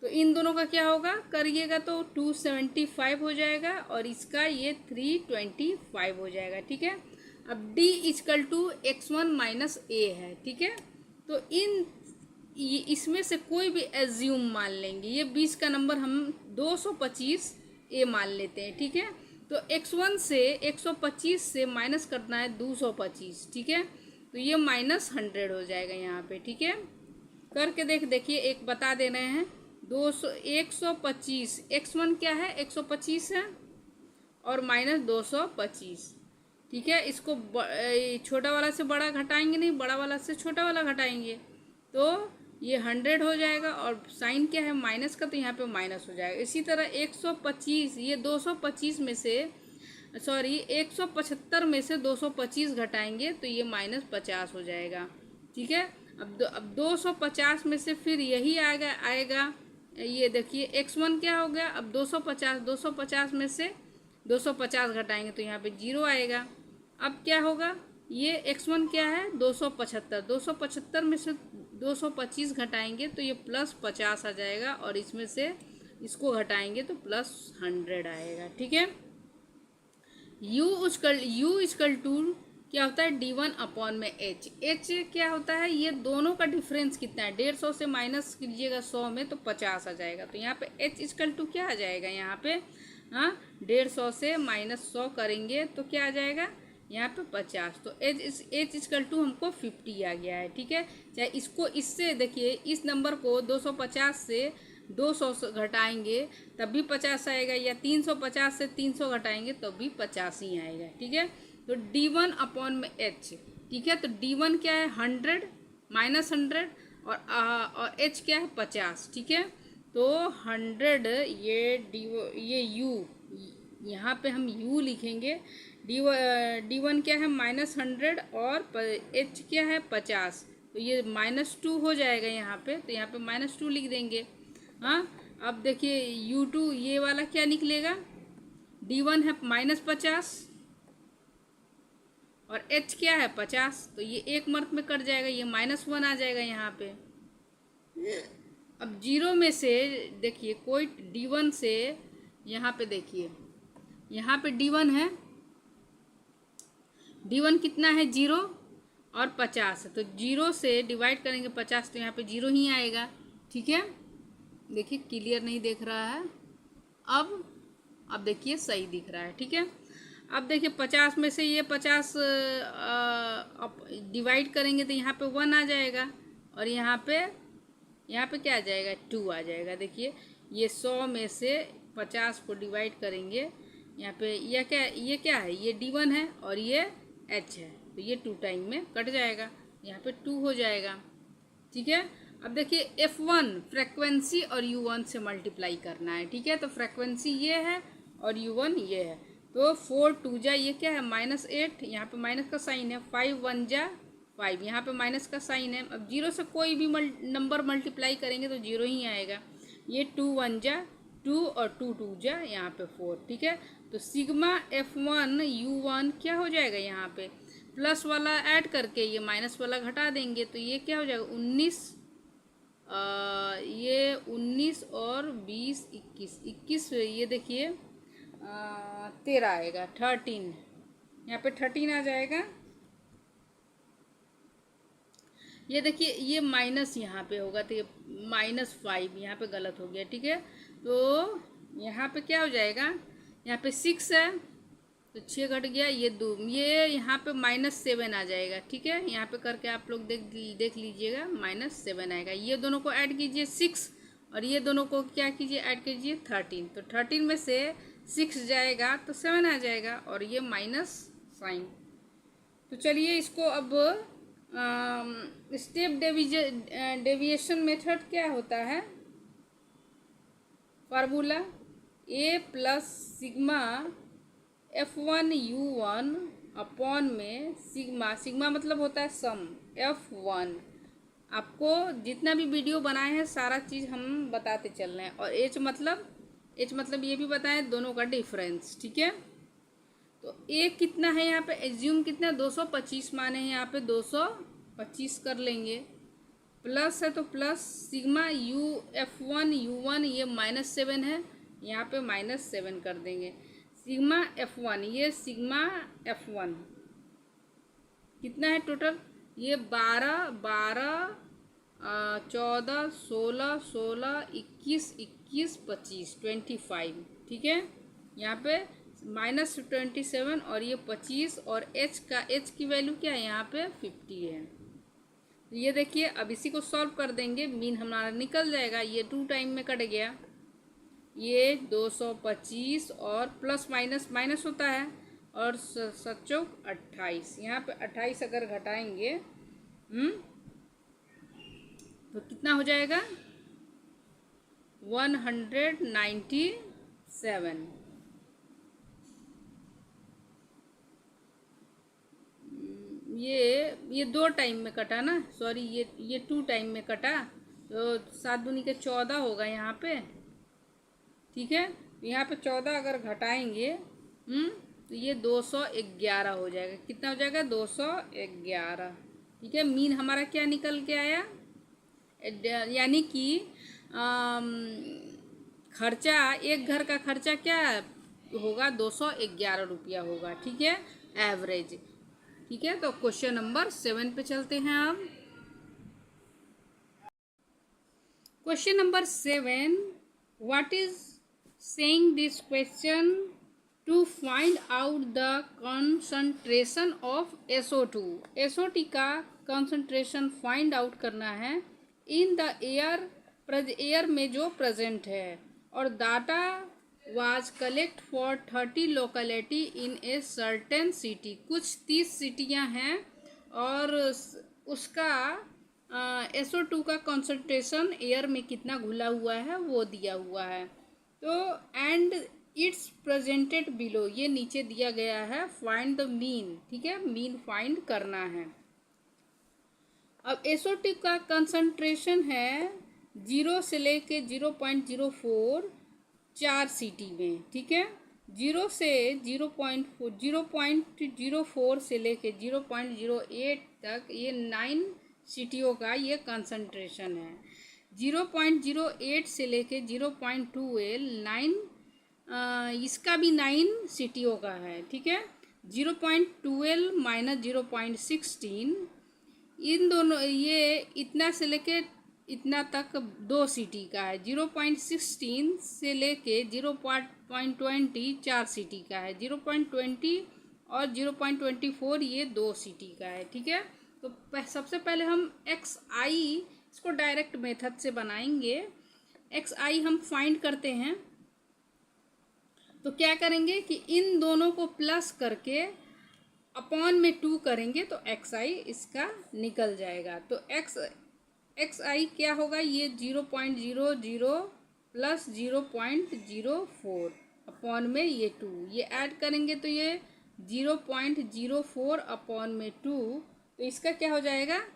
तो इन दोनों का क्या होगा करिएगा तो 275 हो जाएगा और इसका ये 325 हो जाएगा। ठीक है, अब D equal to x1 minus A है। ठीक है, तो इसमें से कोई भी एज्यूम मान लेंगे, ये 20 का नंबर हम 225 ए मान लेते हैं। ठीक है, तो x1 से 125 से माइनस करना है 225। ठीक है, तो ये -100 हो जाएगा यहाँ पे। ठीक है, करके देखिए, एक बता दे रहे हैं 125 x1 क्या है 125 है और -225। ठीक है, इसको छोटा वाला से बड़ा घटाएंगे नहीं, बड़ा वाला से छोटा वाला घटाएंगे तो ये 100 हो जाएगा और साइन क्या है माइनस का, तो यहाँ पे माइनस हो जाएगा। इसी तरह 125 ये 225 में से 175 में से 225 घटाएंगे तो ये -50 हो जाएगा। ठीक है, अब 250 में से फिर यही आएगा ये देखिए x1 क्या हो गया, अब 250 में से 250 घटाएंगे तो यहाँ पे 0 आएगा। अब क्या होगा, ये x1 क्या है 275 में से 225 घटाएंगे तो ये +50 आ जाएगा और इसमें से इसको घटाएंगे तो +100 आएगा। ठीक है, u इक्वल टू क्या होता है D1 अपॉन में h क्या होता है, ये दोनों का डिफरेंस कितना है, 150 से माइनस कीजिएगा 100 में तो 50 आ जाएगा। तो यहाँ पे h इक्वल टू क्या आ जाएगा, यहाँ पे 150 से -100 करेंगे तो क्या आ जाएगा यहाँ पे 50, तो h इक्वल टू हमको 50 आ गया है। ठीक है, चाहे इसको इससे देखिए, इस नंबर को 250 से 200 घटाएंगे तब भी 50 आएगा, या 350 से 300 घटाएंगे तब भी 50 ही आएगा। ठीक है, तो D1 अपॉन में h। ठीक है, तो D1 क्या है 100 -100 और h क्या है 50। ठीक है, तो 100 ये u, यहाँ पे हम u लिखेंगे, D1 क्या है -100 और h क्या है 50, तो ये -2 हो जाएगा यहाँ पे, तो यहाँ पे -2 लिख देंगे। हाँ, अब देखिए U2 ये वाला क्या निकलेगा, D1 है -50 और h क्या है 50, तो ये एक मर्त में कट जाएगा, ये -1 आ जाएगा यहाँ पे। अब 0 में से देखिए कोई D1 से, यहाँ पे देखिए यहाँ पे D1 है, D1 कितना है 0 और 50 है, तो 0 से डिवाइड करेंगे 50 तो यहाँ पे 0 ही आएगा। ठीक है, देखिए क्लियर नहीं देख रहा है, अब देखिए सही दिख रहा है। ठीक है, अब देखिए 50 में से ये 50 डिवाइड करेंगे तो यहाँ पे 1 आ जाएगा और यहाँ पे क्या आ जाएगा 2 आ जाएगा। देखिए ये 100 में से 50 को डिवाइड करेंगे, यहाँ पे ये क्या है, ये D1 है और ये h है, तो ये 2 टाइम में कट जाएगा, यहाँ पे 2 हो जाएगा। ठीक है, अब देखिए F1 फ्रेक्वेंसी और U1 से मल्टीप्लाई करना है। ठीक है, तो फ्रेक्वेंसी ये है और U1 ये है, तो 4 2 जा ये क्या है -8, यहाँ पे माइनस का साइन है, 5 1 जा 5, यहाँ पे माइनस का साइन है। अब 0 से कोई भी नंबर मल्टीप्लाई करेंगे तो 0 ही आएगा, ये 2 1 जा 2 और 2 2 जा यहाँ पे 4। ठीक है, तो सिग्मा F1 U1 क्या हो जाएगा, यहाँ पे प्लस वाला ऐड करके ये माइनस वाला घटा देंगे तो ये क्या हो जाएगा 19, ये 19 और 20 21 ये देखिए 13 आएगा, 13 यहाँ पे 13 आ जाएगा। ये देखिए ये माइनस यहाँ पे होगा तो ये -5 यहाँ पे गलत हो गया। ठीक है, तो यहाँ पे क्या हो जाएगा, यहाँ पे 6 है तो 6 घट गया, ये 2, ये यहाँ पे -7 आ जाएगा। ठीक है, यहाँ पे करके आप लोग देख लीजिएगा -7 आएगा। ये दोनों को ऐड कीजिए 6 और ये दोनों को क्या कीजिए ऐड कीजिए 13, तो 13 में से 6 जाएगा तो 7 आ जाएगा और ये माइनस साइन। तो चलिए इसको अब स्टेप डेविएशन मेथड क्या होता है, formula a + sigma F1 U1 upon में सिग्मा, सिग्मा मतलब होता है सम, F1। आपको जितना भी वीडियो बनाए हैं सारा चीज़ हम बताते चल रहे हैं। और एच मतलब ये भी बताएं दोनों का डिफरेंस, ठीक है। तो ए कितना है यहाँ पे, एज्यूम कितना 225 माने हैं, यहाँ पे 225 कर लेंगे। प्लस है तो प्लस सिग्मा F1 U1 ये -7 है, यहाँ पे -7 कर देंगे। सिग्मा F1 ये सिग्मा F1 कितना है टोटल, ये 12 12 14 16 16 21 21 25 25, ठीक है। यहाँ पे -27 और ये 25 और एच की वैल्यू क्या है यहाँ पे 50 है। तो ये देखिए अब इसी को सॉल्व कर देंगे, मीन हमारा निकल जाएगा। ये 2 टाइम में कट गया, ये 225 और प्लस माइनस माइनस होता है और 7×28, यहाँ पे 28 अगर घटाएंगे तो कितना हो जाएगा 197। ये 2 टाइम में कटा ना, सॉरी ये 2 टाइम में कटा, तो 7 दूनी के 14 होगा यहाँ पे, ठीक है। यहाँ पे 14 अगर घटाएंगे तो ये 211 हो जाएगा। कितना हो जाएगा 211, ठीक है। मीन हमारा क्या निकल के आया, यानी कि खर्चा, एक घर का खर्चा क्या होगा 211 रुपया होगा, ठीक है, एवरेज, ठीक है। तो क्वेश्चन नंबर 7 पे चलते हैं अब। Question number 7, what is saying this question to find out the concentration of SO2। SO2 का कंसंट्रेशन फाइंड आउट करना है इन द एयर में जो प्रेजेंट है, और data was collect for 30 locality in a certain city. कुछ 30 सिटियाँ हैं और उसका SO2 का कंसंट्रेशन एयर में कितना घुला हुआ है वो दिया हुआ है। तो एंड इट्स प्रेजेंटेड बिलो, ये नीचे दिया गया है। फाइंड द मीन, ठीक है, मीन फाइंड करना है। अब SO2 का कंसंट्रेशन है 0 से लेके 0.04 4 सिटी में, ठीक है। 0 से 0.04 से लेके 0.08 तक ये 9 सिटियों का ये कंसंट्रेशन है। 0.08 से लेके 0.12 9 इसका भी 9 सिटियों का है, ठीक है। 0.12 माइनस 0.16 इन दोनों, ये इतना से लेके इतना तक 2 सिटी का है। 0.16 से लेके 0.20 4 सिटी का है। 0.20 और 0.24 ये 2 सिटी का है, ठीक है। तो सबसे पहले हम XI इसको डायरेक्ट मेथड से बनाएंगे। XI हम फाइंड करते हैं, तो क्या करेंगे कि इन दोनों को प्लस करके अपॉन में 2 करेंगे तो XI इसका निकल जाएगा। तो XI क्या होगा, ये 0.00 प्लस 0.04 अपॉन में ये 2, ये ऐड करेंगे तो ये 0.04 अपॉन में 2, तो इसका क्या हो जाएगा,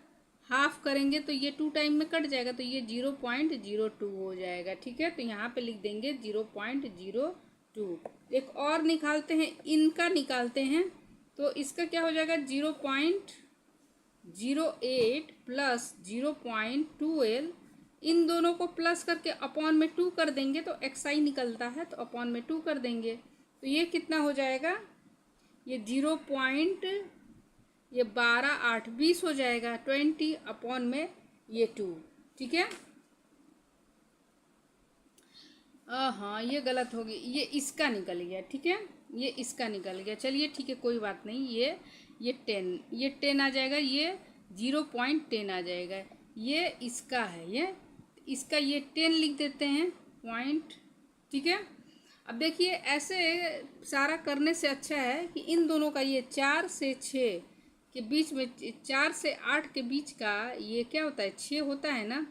हाफ करेंगे तो ये 2 टाइम में कट जाएगा, तो ये 0.02 हो जाएगा, ठीक है। तो यहाँ पे लिख देंगे 0.02। एक और निकालते हैं, इनका निकालते हैं, तो इसका क्या हो जाएगा 0.08 प्लस 0.12, इन दोनों को प्लस करके अपॉन में 2 कर देंगे तो XI निकलता है, तो अपॉन में 2 कर देंगे तो ये कितना हो जाएगा, ये 12 8 20 हो जाएगा। 20 अपॉन में ये 2, ठीक है। हाँ ये गलत हो गई, ये इसका निकल गया, ठीक है, ये इसका निकल गया। चलिए ठीक है, कोई बात नहीं। ये 10 आ जाएगा, ये 0.10 आ जाएगा, ये इसका है, ये इसका ये 10 लिख देते हैं पॉइंट, ठीक है। अब देखिए ऐसे सारा करने से अच्छा है कि इन दोनों का ये 4 से 6 के बीच में, 4 से 8 के बीच का ये क्या होता है 6 होता है ना,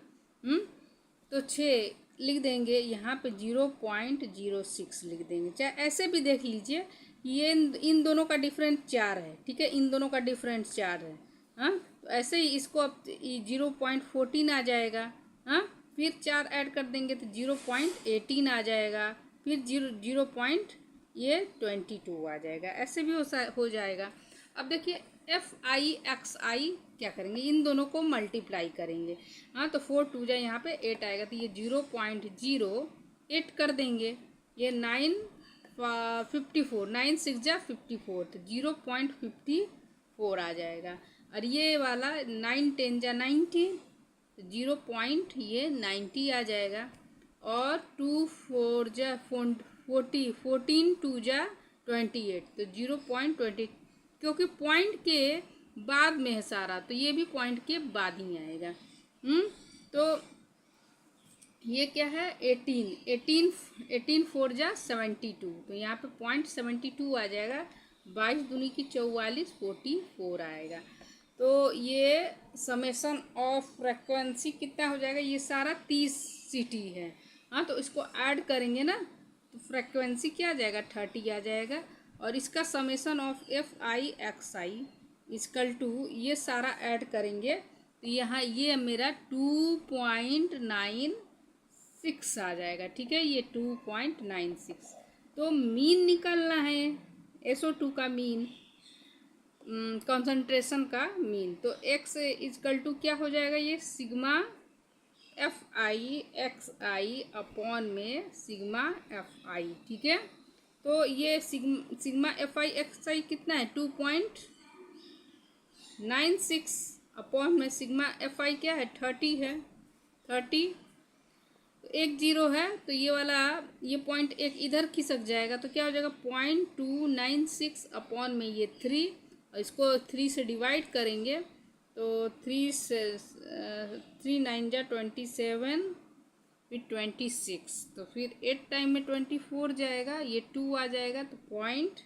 तो 6 लिख देंगे, यहाँ पे 0.06 लिख देंगे। चाहे ऐसे भी देख लीजिए ये इन दोनों का डिफरेंस 4 है, ठीक है, इन दोनों का डिफरेंस 4 है। हाँ, तो ऐसे ही इसको अब 0.14 आ जाएगा। हाँ, फिर 4 ऐड कर देंगे तो 0.18 आ जाएगा, फिर 0.22 आ जाएगा, ऐसे भी हो जाएगा। अब देखिए FI XI क्या करेंगे, इन दोनों को मल्टीप्लाई करेंगे। हाँ, तो 4 2 जा यहाँ पे 8 आएगा, तो ये 0.08 कर देंगे। ये 9 6 जा 54, तो 0.54 आ जाएगा। और ये वाला 9 10 जा 90, तो 0.90 आ जाएगा। और 2 4 जा 40, 14 2 जा 28, तो 0.20, क्योंकि पॉइंट के बाद में है सारा, तो ये भी पॉइंट के बाद ही आएगा। तो ये क्या है 18 4 जा 72, तो यहाँ पे 0.72 आ जाएगा। 22 दूनी की 44, 44 आएगा। तो ये समेशन ऑफ फ्रीक्वेंसी कितना हो जाएगा, ये सारा 30 सिटी है। हाँ, तो इसको ऐड करेंगे ना, तो फ्रीक्वेंसी क्या आ जाएगा 30 आ जाएगा। और इसका summation of FI XI equal to ये सारा ऐड करेंगे, तो यहाँ ये मेरा 2.96 आ जाएगा, ठीक है, ये 2.96। तो मीन निकालना है, SO2 का मीन, कंसंट्रेशन का मीन। तो X इक्वल टू क्या हो जाएगा, ये सिग्मा FI XI अपॉन में सिग्मा FI, ठीक है। तो ये सिग्मा FI XI कितना है 2.96 अपॉन में सिग्मा FI क्या है 30 है, 30। तो एक जीरो है, तो ये वाला ये पॉइंट एक इधर खिसक जाएगा, तो क्या हो जाएगा 0.296 अपॉन में ये 3, और इसको 3 से डिवाइड करेंगे, तो 3 9 जा 27, फिर 26, तो फिर 8 टाइम में 24 जाएगा, ये 2 आ जाएगा। तो पॉइंट,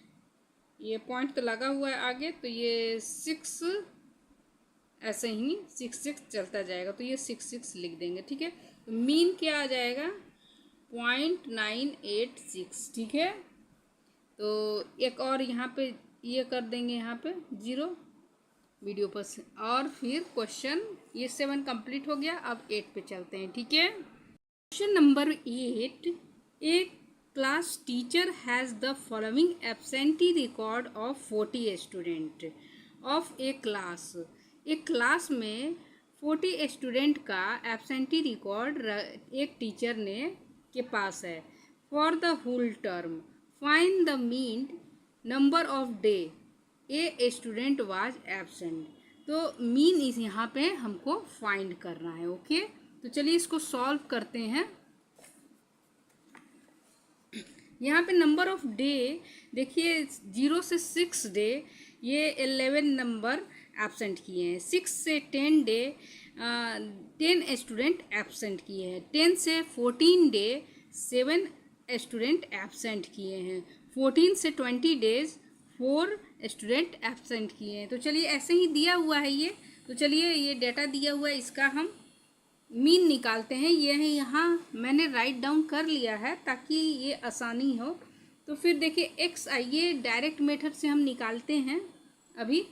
ये पॉइंट तो लगा हुआ है आगे, तो ये 6 ऐसे ही 6 चलता जाएगा, तो ये 6 लिख देंगे, ठीक है। तो मीन क्या आ जाएगा 0.986, ठीक है। तो एक और यहाँ पे ये कर देंगे, यहाँ पे 0 वीडियो पर से। और फिर क्वेश्चन ये 7 कंप्लीट हो गया, अब 8 पे चलते हैं, ठीक है। Question number 8, A class teacher has the following absentee record of 40 student of A class. एक क्लास में 40 स्टूडेंट का एब्सेंटी रिकॉर्ड एक टीचर ने के पास है। For the whole term find the mean number of day a student was absent. तो mean इस यहाँ पे हमको फाइंड करना है, ओके। तो चलिए इसको सॉल्व करते हैं। यहाँ पे नंबर ऑफ डे देखिए 0 से 6 डे ये 11 नंबर एब्सेंट किए हैं। 6 से 10 डे 10 स्टूडेंट एब्सेंट किए हैं। 10 से 14 डे 7 स्टूडेंट एब्सेंट किए हैं। 14 से 20 डेज 4 स्टूडेंट एब्सेंट किए हैं। तो चलिए ऐसे ही दिया हुआ है ये, तो चलिए ये डाटा दिया हुआ है, इसका हम मीन निकालते हैं। ये है यहाँ मैंने राइट डाउन कर लिया है ताकि ये आसानी हो। तो फिर देखिए एक्स आई ये डायरेक्ट मेथड से हम निकालते हैं अभी।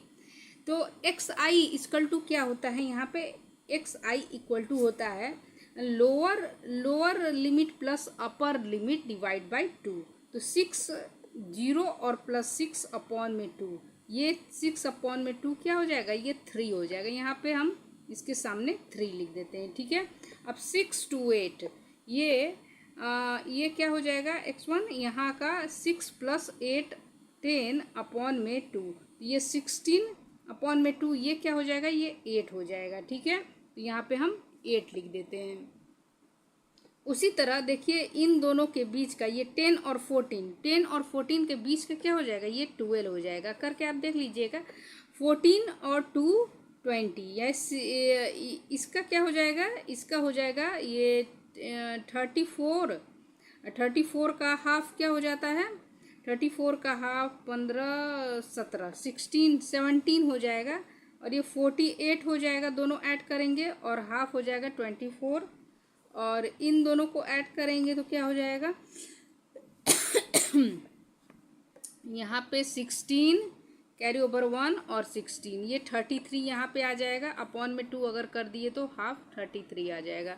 तो एक्स आई इक्वल टू क्या होता है, यहाँ पे एक्स आई इक्वल टू होता है lower limit plus upper limit divide by 2। तो 6 0 और प्लस 6 अपॉन में 2, ये 6 अपॉन में 2 क्या हो जाएगा, ये 3 हो जाएगा। यहाँ पे हम इसके सामने 3 लिख देते हैं, ठीक है। अब 6 to 8 ये क्या हो जाएगा x1, यहाँ का 6 + 8 10 अपॉन में 2, ये 16 अपॉन में 2 ये क्या हो जाएगा, ये 8 हो जाएगा, ठीक है। तो यहाँ पे हम 8 लिख देते हैं। उसी तरह देखिए इन दोनों के बीच का ये 10 और 14 के बीच का क्या हो जाएगा, ये 12 हो जाएगा। करके आप देख लीजिएगा 14 और 2 20, या इसका क्या हो जाएगा, इसका हो जाएगा ये 34 का हाफ क्या हो जाता है, 34 का हाफ 15 17 16 17 हो जाएगा। और ये 48 हो जाएगा, दोनों ऐड करेंगे और हाफ हो जाएगा 24, और इन दोनों को ऐड करेंगे तो क्या हो जाएगा यहाँ पे 16 कैरी ओवर 1 और 16, ये 33 यहाँ पे आ जाएगा। अपॉन में 2 अगर कर दिए तो हाफ 33 आ जाएगा।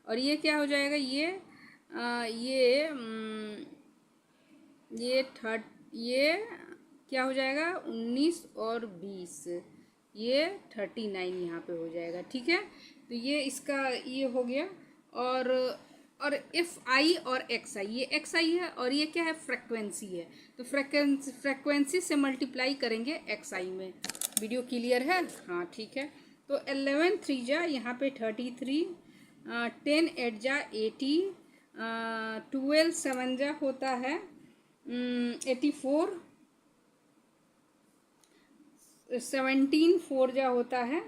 और ये क्या हो जाएगा, ये क्या हो जाएगा, 19 और 20, ये 39 यहाँ पे हो जाएगा। ठीक है, तो ये इसका ये हो गया। और एफ आई और एक्स आई, ये एक्स आई है और ये क्या है, फ्रेक्वेंसी है। तो फ्रेक्वेंसी से मल्टीप्लाई करेंगे एक्स आई में। वीडियो क्लियर है? हाँ ठीक है। तो 11 3 जा यहाँ पे 33, 10 8 जा 80, 12 7 जा होता है 84, 17 4 जा होता है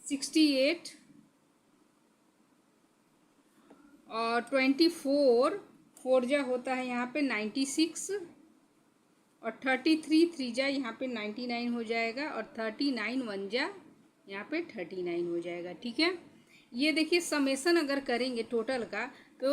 68, और 24 4 जा होता है यहाँ पे 96, और 33 3 जा यहाँ पे 99 हो जाएगा, और 39 1 जा यहाँ पे 39 हो जाएगा। ठीक है, ये देखिए समेसन अगर करेंगे टोटल का तो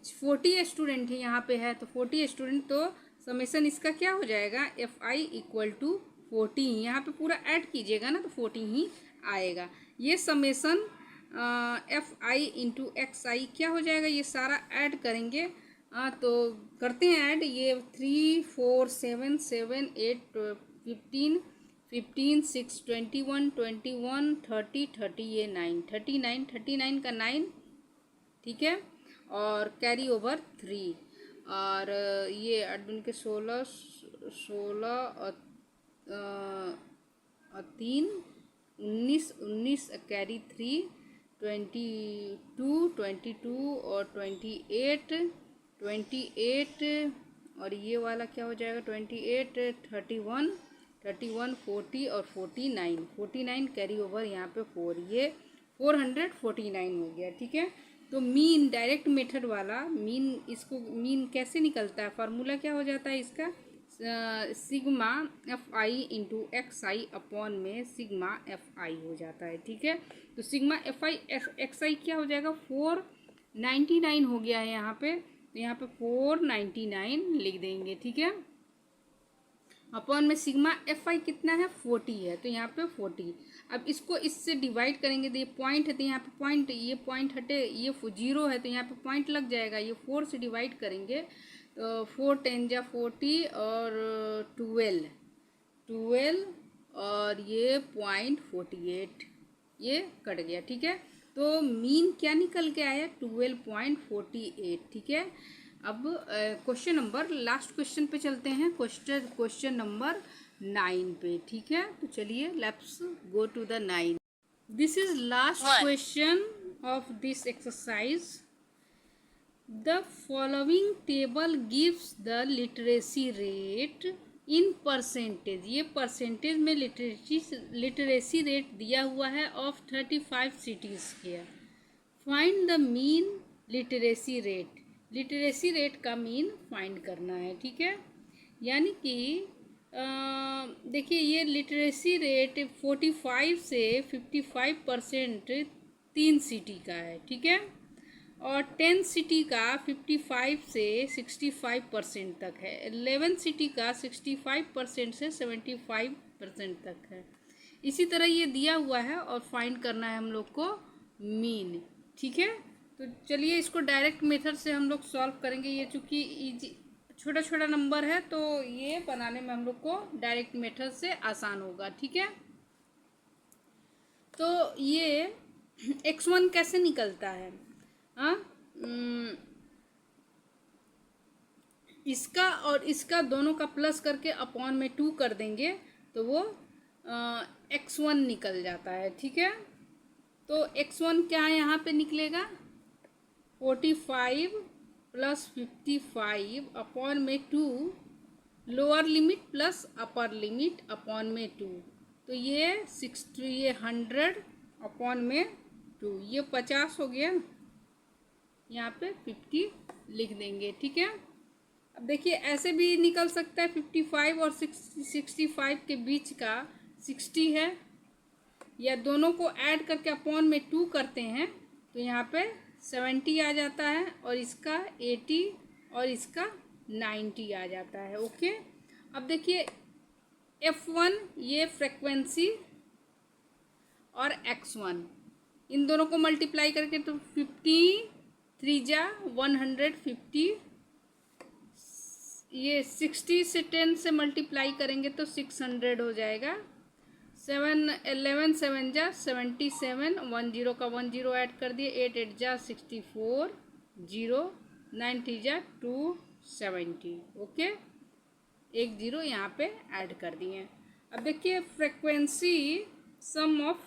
40 स्टूडेंट है यहाँ पे है, तो 40 स्टूडेंट, तो समेसन इसका क्या हो जाएगा, एफ आई इक्वल टू 40, यहाँ पे पूरा ऐड कीजिएगा ना तो 40 ही आएगा। ये summation F I into X I क्या हो जाएगा, ये सारा ऐड करेंगे। तो करते हैं ऐड, ये 3 4 7 7 8 15 15 6 21 21 30 30, ये 9 39 का 9। ठीक है, और कैरी ओवर 3, और ये एडमिन के 16 और 3 19 19 कैरी 3 22 22 और 28 28, और ये वाला क्या हो जाएगा 28 31 31 40 और 49 कैरी ओवर यहाँ पे 4, ये 449 हो गया। ठीक है, तो मीन डायरेक्ट मेथड वाला मीन, इसको मीन कैसे निकलता है, फार्मूला क्या हो जाता है इसका, sigma F I into X I upon में सिग्मा एफ आई हो जाता है। ठीक है, तो sigma F I x I क्या हो जाएगा 499 हो गया है यहाँ पे, तो यहाँ पे 499 लिख देंगे। ठीक है, अपॉन में सिग्मा एफ आई कितना है 40 है, तो यहाँ पे 40। अब इसको इससे डिवाइड करेंगे तो ये पॉइंट है, तो यहाँ पे पॉइंट, ये पॉइंट हटे, ये 0 है तो यहाँ पे पॉइंट लग जाएगा। ये 4 से डिवाइड करेंगे तो 4 10 जा 40 और 12 और ये 0.48, ये कट गया। ठीक है, तो मीन क्या निकल के आया 12.48। ठीक है, अब क्वेश्चन नंबर, लास्ट क्वेश्चन पे चलते हैं, क्वेश्चन नंबर 9 पे। ठीक है, तो चलिए let's go to the 9। This is last question of this exercise. The following table gives the literacy rate in percentage, ये परसेंटेज में लिटरेसी रेट दिया हुआ है ऑफ 35 cities के। Find the mean literacy rate, literacy rate का mean find करना है। ठीक है, यानी कि देखिए ये लिटरेसी रेट 45 से 55% 3 सिटी का है। ठीक है, और 10 सिटी का 55 से 65% तक है, 11 सिटी का 65% से 75% तक है। इसी तरह ये दिया हुआ है और फाइंड करना है हम लोग को मीन। ठीक है, तो चलिए इसको डायरेक्ट मेथड से हम लोग सॉल्व करेंगे। ये चूँकि इजी छोटा छोटा नंबर है तो ये बनाने में हम लोग को डायरेक्ट मेथड से आसान होगा। ठीक है, तो ये x1 कैसे निकलता है, इसका और इसका दोनों का प्लस करके अपॉन में 2 कर देंगे तो वो x1 निकल जाता है। ठीक है, तो x1 क्या है यहाँ पे निकलेगा 45 प्लस 55 अपॉन में 2, lower limit plus upper limit upon में 2, तो ये 60, ये 100 अपॉन में 2, ये 50 हो गया, यहाँ पे 50 लिख देंगे। ठीक है, अब देखिए ऐसे भी निकल सकता है 55 और 65 के बीच का 60 है, या दोनों को ऐड करके अपॉन में 2 करते हैं तो यहाँ पे 70 आ जाता है, और इसका 80 और इसका 90 आ जाता है। ओके, अब देखिए F1 ये फ्रिक्वेंसी और X1 इन दोनों को मल्टीप्लाई करके तो 50 3 जा 150, ये 60 से 10 से मल्टीप्लाई करेंगे तो 600 हो जाएगा। 7 11 7 जा 77, 10 का 10 ऐड कर दिए, 8 8 जा 64, 0 9 3 जा 270। ओके, एक जीरो यहाँ पे ऐड कर दिए। अब देखिए फ्रिक्वेंसी सम ऑफ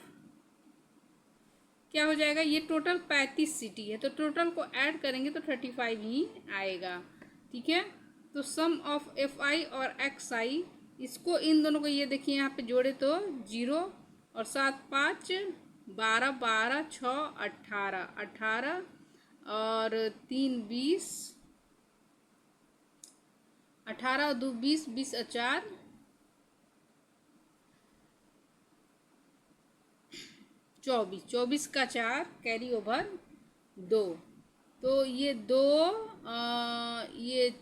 क्या हो जाएगा, ये टोटल 35 सिटी है तो टोटल को ऐड करेंगे तो 35 ही आएगा। ठीक है, तो सम ऑफ FI और XI, इसको इन दोनों को ये देखिए यहाँ पे जोड़े तो 0 और 7 5 12 12 6 18 18 और 3 20, 18 और 2 20 20 और 4 24, 24 का 4 कैरी ओवर 2, तो ये 2 ये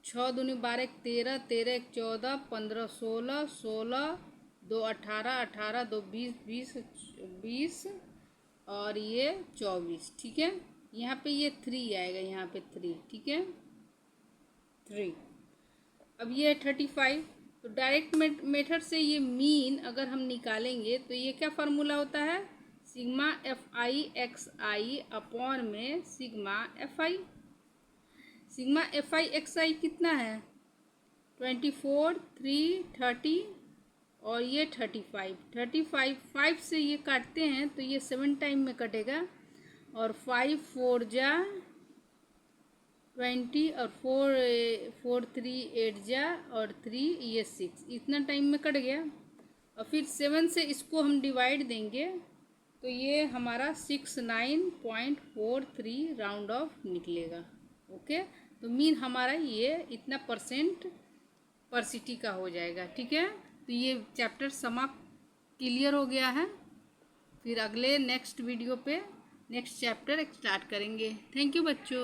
6 दूनी 12 13 13 14 15 16 16 2 18 18 2 20 20 20 और ये 24। ठीक है, यहाँ पे ये 3 आएगा, यहाँ पे 3। ठीक है, 3। अब ये 35, तो डायरेक्ट मेथड से ये मीन अगर हम निकालेंगे तो ये क्या फार्मूला होता है, सिग्मा FI XI अपॉन में sigma FI। Sigma FI XI कितना है 24 3 30 और ये 35 35 5 से ये काटते हैं तो ये 7 टाइम में कटेगा और 5 4 जा 20 और 4 3 8 जा और 3 ये 6, इतना टाइम में कट गया। और फिर 7 से इसको हम डिवाइड देंगे तो ये हमारा 69.43 राउंड ऑफ निकलेगा। ओके, तो मीन हमारा ये इतना % पर सिटी का हो जाएगा। ठीक है, तो ये चैप्टर समाप्त क्लियर हो गया है। फिर अगले नेक्स्ट वीडियो पे नेक्स्ट चैप्टर स्टार्ट करेंगे। थैंक यू बच्चों।